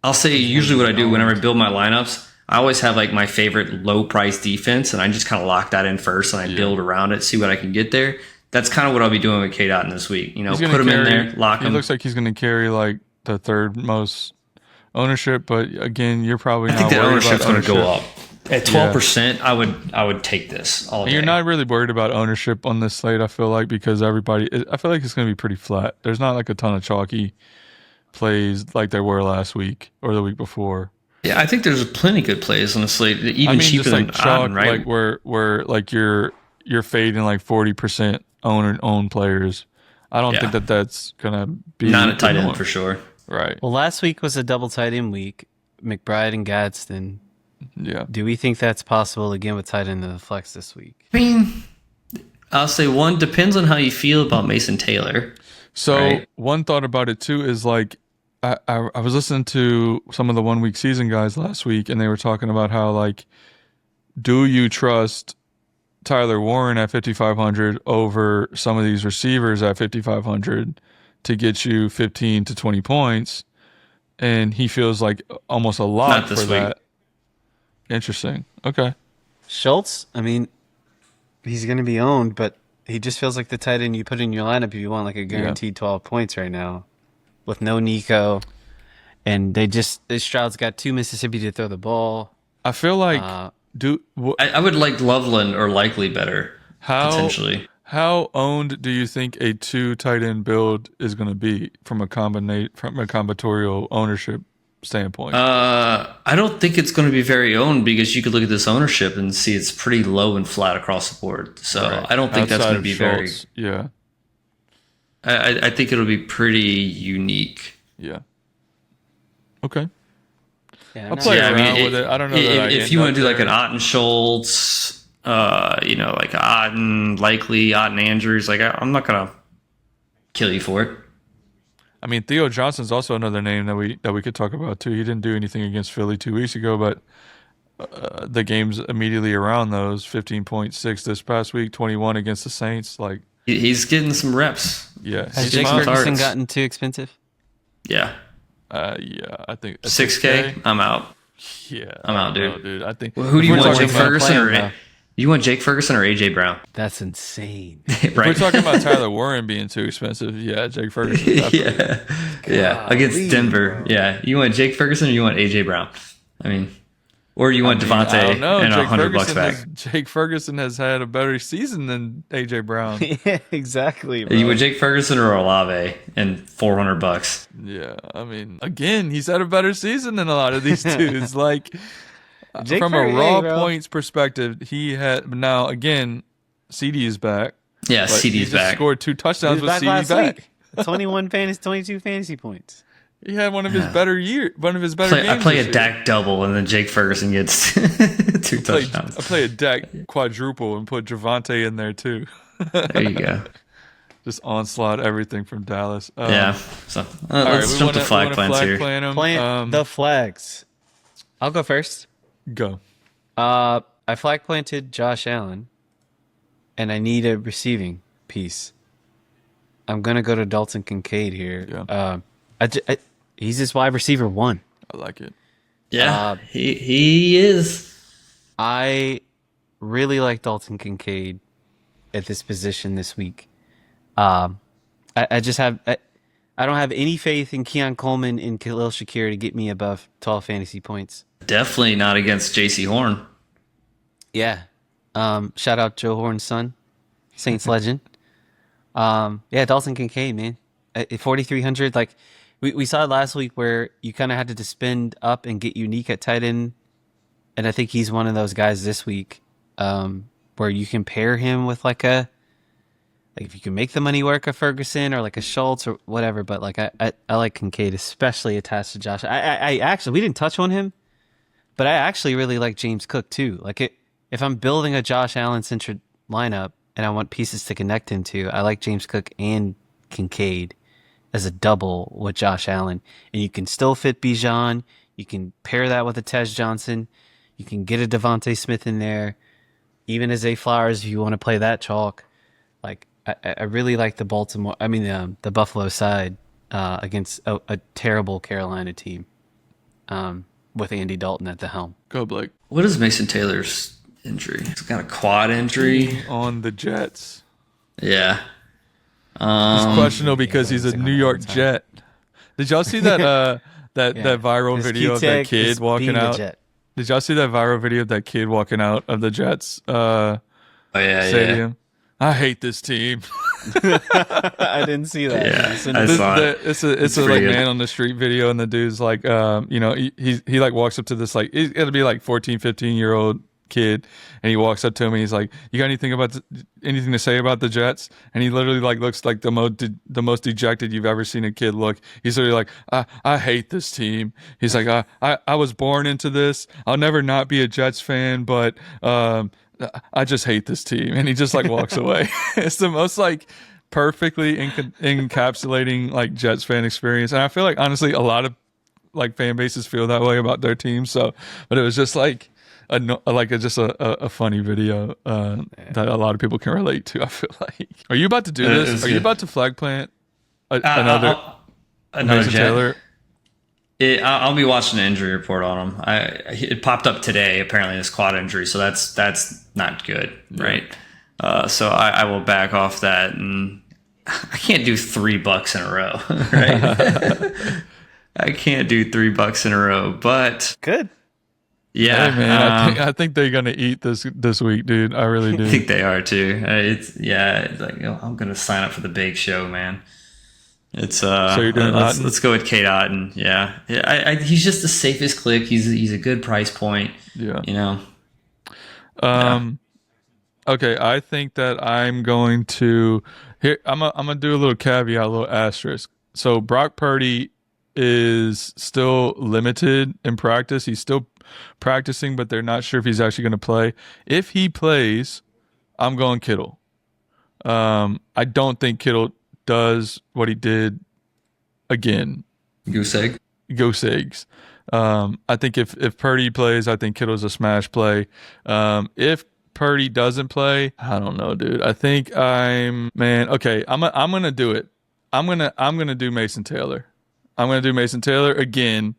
I'll say usually what I do whenever I build my lineups, I always have like my favorite low price defense, and I just kind of lock that in first, and I build around it, see what I can get there. That's kind of what I'll be doing with Cade Otton this week. Put him in there, lock him. He looks like he's going to carry like the third most ownership, but again, you're probably not worried about ownership's going to go up. At 12%, I would take this all day. You're not really worried about ownership on this slate, I feel like, because I feel like it's going to be pretty flat. There's not like a ton of chalky plays like there were last week or the week before. Yeah, I think there's plenty good plays on the slate, even cheaper than chalk, right? Like where like you're fading like 40% owned players. I don't think that's gonna be not a tight end for sure. Right. Well, last week was a double tight end week. McBride and Gadsden. Yeah. Do we think that's possible again with tight end in the flex this week? I mean, I'll say one depends on how you feel about Mason Taylor. So one thought about it too is like I was listening to some of the 1 week season guys last week, and they were talking about how like, do you trust Tyler Warren at 5,500 over some of these receivers at 5,500 to get you 15 to 20 points? And he feels like almost a lot for that. Interesting. Okay. Schultz, I mean, he's going to be owned, but he just feels like the tight end you put in your lineup if you want like a guaranteed 12 points right now with no Nico. And Stroud's got 2 Mississippi to throw the ball. I feel like I would like Loveland or Likely better potentially. How owned do you think a 2 tight end build is going to be from a combinatorial ownership standpoint? I don't think it's going to be very owned because you could look at this ownership and see it's pretty low and flat across the board. So I don't think that's going to be Schultz, very. Yeah. I think it'll be pretty unique. Yeah. Okay. Yeah, I'll play around with it. I don't know if you want to do like an Otten Schultz, like Otten Likely, Otten Andrews, like I'm not gonna kill you for it. I mean, Theo Johnson's also another name that we could talk about too. He didn't do anything against Philly 2 weeks ago, but the games immediately around those 15.6 this past week, 21 against the Saints. Like he's getting some reps. Yeah. Has Jake Ferguson gotten too expensive? Yeah. Yeah, I think 6K. I'm out. Yeah, I'm out, dude. I think. Who do you want, Jake Ferguson or you want Jake Ferguson or AJ Brown? That's insane. Right. If we're talking about Tyler Warren being too expensive. Yeah, Jake Ferguson. Yeah, against Denver. Bro. Yeah, you want Jake Ferguson or you want AJ Brown? I mean, or you want Devontae and $100 back? Jake Ferguson has had a better season than AJ Brown. Yeah, exactly. Bro. You want Jake Ferguson or Olave and $400? Yeah, I mean, again, he's had a better season than a lot of these dudes. Like from a raw points perspective, he had. Now again, CD is back. Yeah, CD's back. Scored 2 touchdowns with CD back. 22 fantasy points. He had one of his better games. I play a Dak double, and then Jake Ferguson gets 2 touchdowns. I play a Dak quadruple and put Javonte in there too. There you go. Just onslaught everything from Dallas. Yeah. So let's jump to flag plans here. Plant the flags. I'll go first. Go. I flag planted Josh Allen, and I need a receiving piece. I'm gonna go to Dalton Kincaid here. Yeah. He's his wide receiver 1. I like it. Yeah, he is. I really like Dalton Kincaid at this position this week. I don't have any faith in Keon Coleman and Khalil Shakir to get me above 12 fantasy points. Definitely not against J.C. Horn. Yeah. Shout out Joe Horn's son, Saints legend. Yeah, Dalton Kincaid, man. At 4,300, like we saw last week where you kind of had to spend up and get unique at tight end. And I think he's one of those guys this week where you can pair him with like if you can make the money work, a Ferguson or like a Schultz or whatever. But like I like Kincaid, especially attached to Josh. I actually, we didn't touch on him, but I actually really like James Cook too. Like if I'm building a Josh Allen centered lineup and I want pieces to connect him to, I like James Cook and Kincaid as a double with Josh Allen. And you can still fit Bijan. You can pair that with a Tej Johnson. You can get a Devontae Smith in there. Even as Zay Flowers, if you want to play that chalk. Like, I really like the the Buffalo side against a terrible Carolina team with Andy Dalton at the helm. Go, Blake. What is Mason Taylor's injury? He's got a quad injury. On the Jets. Yeah. It's questionable because he's a New York Jet. Did y'all see that that viral video of that kid walking out? Did y'all see that viral video of that kid walking out of the Jets stadium? Yeah. I hate this team. I didn't see that. Yeah, I saw it. It's a like good man on the street video, and the dude's like, he like walks up to this like he's got to be like 14, 15-year-old kid, and he walks up to him and he's like, "You got anything to say about the Jets?" And he literally like looks like the most dejected you've ever seen a kid look. He's literally like, I hate this team. He's like, I was born into this. I'll never not be a Jets fan, but I just hate this team. And he just like walks away. It's the most like perfectly encapsulating like Jets fan experience. And I feel like honestly a lot of like fan bases feel that way about their team. So, but it was just like a funny video that a lot of people can relate to. I feel like. Are you about to do this? Are you about to flag plant another Jet? Taylor? I'll be watching the injury report on him. It popped up today, apparently, this quad injury, so that's not good, right? So I will back off that, and I can't do $3 in a row, right? I can't do $3 in a row, but good. Yeah, hey man, I think they're gonna eat this week, dude. I really do. I think they are too. It's like, I'm gonna sign up for the big show, man. It's so you're doing let's go with Kate Otten. Yeah. He's just the safest click. He's a good price point. Yeah, you know. Okay, I think that I'm going to here. I'm gonna do a little caveat, a little asterisk. So Brock Purdy is still limited in practice. He's still practicing, but they're not sure if he's actually going to play. If he plays, I'm going Kittle. I don't think Kittle does what he did again. Goose eggs. I think if Purdy plays, I think Kittle's a smash play. If Purdy doesn't play, I don't know, dude. I think okay, I'm gonna do it. I'm gonna do Mason Taylor. I'm gonna do Mason Taylor again.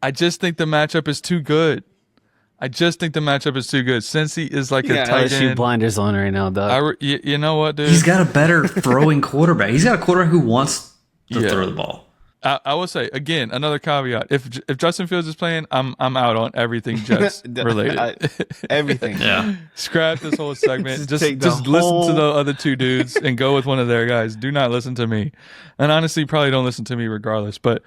I just think the matchup is too good. Cincy is like a tight end. Blinders on right now, dog. You know what, dude? He's got a better throwing quarterback. He's got a quarterback who wants to throw the ball. I will say again, another caveat: if Justin Fields is playing, I'm out on everything Jets related. Everything. Yeah. Scrap this whole segment. just listen to the other two dudes and go with one of their guys. Do not listen to me, and honestly, probably don't listen to me regardless. But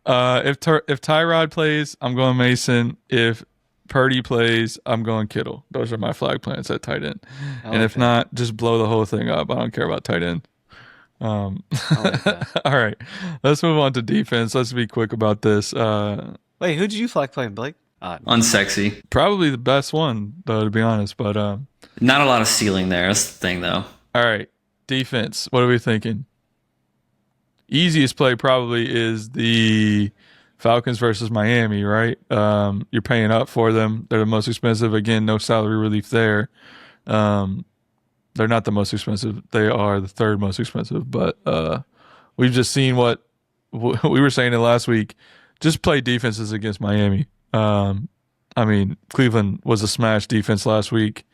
if Tyrod plays, I'm going Mason. If Purdy plays, I'm going Kittle. Those are my flag plans at tight end. And if not, just blow the whole thing up. I don't care about tight end. All right, let's move on to defense. Let's be quick about this. Wait, who did you flag playing, Blake? Unsexy. Probably the best one, though, to be honest. But not a lot of ceiling there. That's the thing, though. All right, defense. What are we thinking? Easiest play probably is the Falcons versus Miami, right? You're paying up for them. They're the most expensive. Again, no salary relief there. They're not the most expensive. They are the third most expensive. But we've just seen what we were saying it last week. Just play defenses against Miami. I mean, Cleveland was a smash defense last week.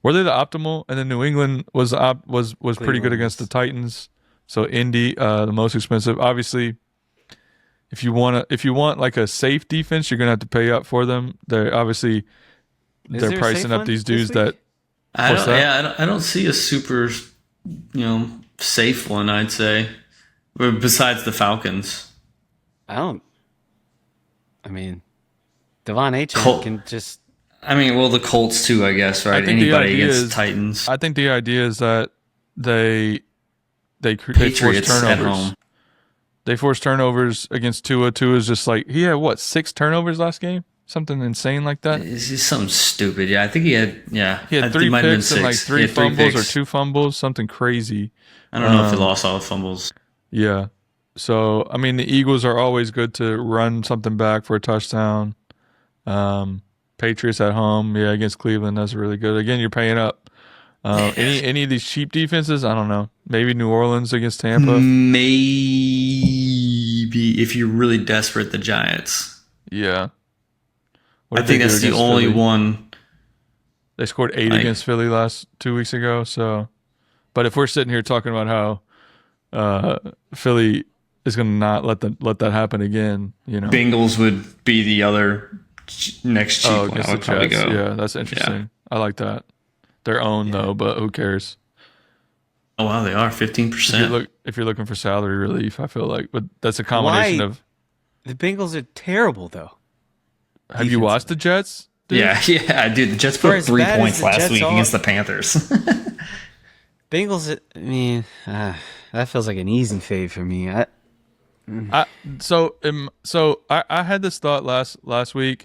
Were they the optimal? And then New England was pretty good against the Titans. So Indy, the most expensive. Obviously, if you want like a safe defense, you're gonna have to pay up for them. They're pricing up these dudes that. I don't see a super, safe one. I'd say, besides the Falcons. I mean, Devon Achane can just. The Colts too, I guess, right? Anybody against Titans. I think the idea is that they force turnovers. At home. They force turnovers against Tua. Tua's just like, he had 6 turnovers last game? Something insane like that? It's just something stupid. Yeah, I think he had 3 picks and like 3 fumbles or 2 fumbles, something crazy. I don't know if he lost all the fumbles. Yeah. So, the Eagles are always good to run something back for a touchdown. Patriots at home, against Cleveland, that's really good. Again, you're paying up. Any of these cheap defenses, I don't know. Maybe New Orleans against Tampa. Maybe if you're really desperate, the Giants. Yeah. I think that's the only one. They scored 8 against Philly 2 weeks ago. So, but if we're sitting here talking about how Philly is going to not let that happen again, Bengals would be the other next cheap one. I would probably go. Yeah, that's interesting. Yeah. I like that. They're owned though, but who cares? Oh wow, they are 15%. If you're looking for salary relief, I feel like, but that's a combination of. The Bengals are terrible though. Have you watched the Jets? Dude? Yeah, dude. The Jets put 3 points last week against the Panthers. Bengals. That feels like an easy fade for me. I had this thought last week.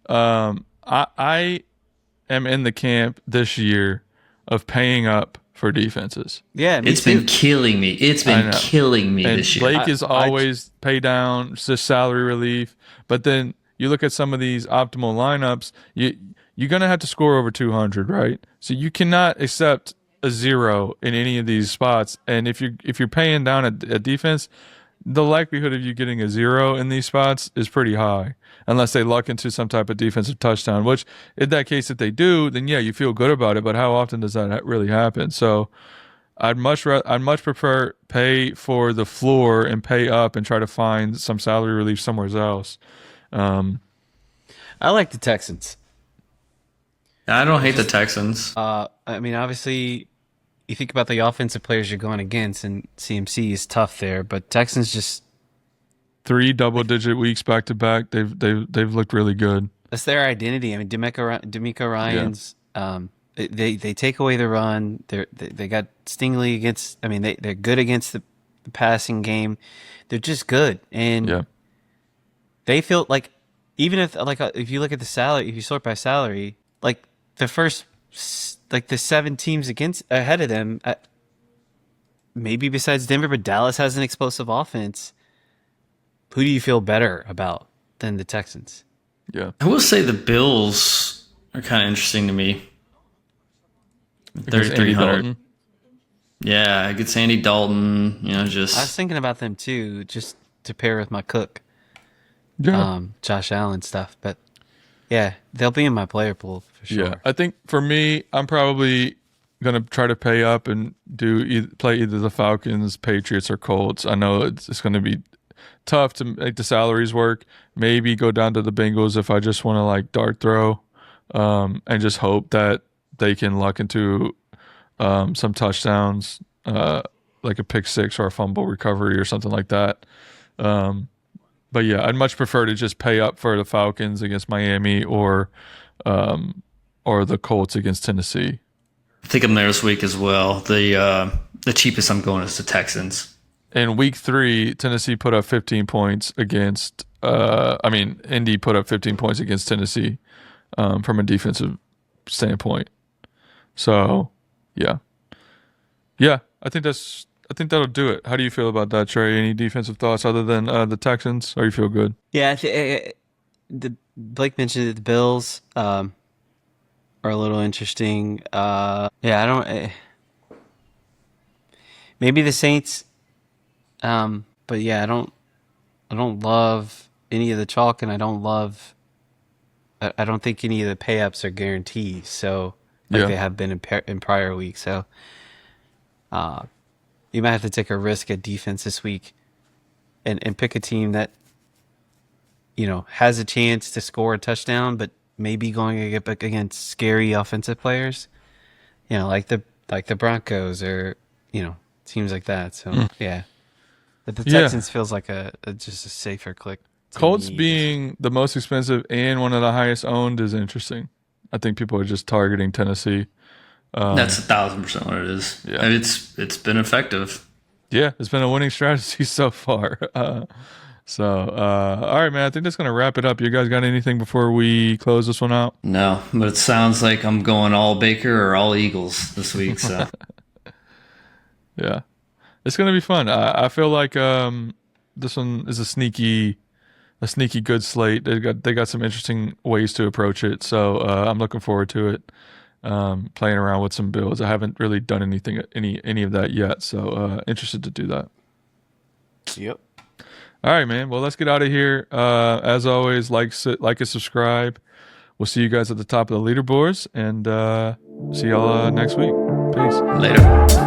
I am in the camp this year of paying up for defenses. Yeah, it's been killing me. It's been killing me and this year. Blake is always pay down, just salary relief, but then. You look at some of these optimal lineups, you're going to have to score over 200, right? So you cannot accept a 0 in any of these spots. And if you're paying down at defense, the likelihood of you getting a 0 in these spots is pretty high, unless they luck into some type of defensive touchdown. Which, in that case, if they do, then yeah, you feel good about it. But how often does that really happen? So, I'd much prefer pay for the floor and pay up and try to find some salary relief somewhere else. I like the Texans. I don't hate the Texans. I mean, obviously, you think about the offensive players you're going against, and CMC is tough there. But Texans just 3 double-digit weeks back to back. They've looked really good. That's their identity. I mean, D'Amico Ryans. Yeah. They take away the run. They got Stingley against. I mean, they're good against the passing game. They're just good, and they feel like even if you look at the salary, if you sort by salary, like the first the 7 teams ahead of them, maybe besides Denver, but Dallas has an explosive offense. Who do you feel better about than the Texans? Yeah, I will say the Bills are kind of interesting to me. 3,300. Yeah, against Andy Dalton. I was thinking about them too, just to pair with my Cook, Josh Allen stuff. But yeah, they'll be in my player pool for sure. Yeah, I think for me, I'm probably gonna try to pay up and play either the Falcons, Patriots, or Colts. I know it's going to be tough to make the salaries work. Maybe go down to the Bengals if I just want to dart throw, and just hope that they can luck into some touchdowns, like a pick six or a fumble recovery or something like that. But yeah, I'd much prefer to just pay up for the Falcons against Miami or the Colts against Tennessee. I think I'm there this week as well. The cheapest I'm going is the Texans. In week 3, Tennessee put up 15 points against. Indy put up 15 points against Tennessee from a defensive standpoint. So, yeah. I think that'll do it. How do you feel about that, Trey? Any defensive thoughts other than the Texans? Or you feel good? Yeah, Blake mentioned that the Bills are a little interesting. Maybe the Saints. But yeah, I don't love any of the chalk, and I don't think any of the pay ups are guarantees. So they have been in prior weeks. So you might have to take a risk at defense this week, and pick a team that has a chance to score a touchdown, but maybe going against scary offensive players, like the Broncos or teams like that. So yeah. But the Texans feels like just a safer click. Colts being the most expensive and one of the highest owned is interesting. I think people are just targeting Tennessee. That's 1,000% what it is. Yeah. It's been effective. Yeah, it's been a winning strategy so far. All right, man. I think that's going to wrap it up. You guys got anything before we close this one out? No, but it sounds like I'm going all Baker or all Eagles this week. So yeah. It's gonna be fun. I feel like this one is a sneaky good slate. They got some interesting ways to approach it. So I'm looking forward to it. Playing around with some builds. I haven't really done any of that yet. So interested to do that. Yep. All right, man. Well, let's get out of here. As always, like and subscribe. We'll see you guys at the top of the leaderboards, and see y'all next week. Peace. Later.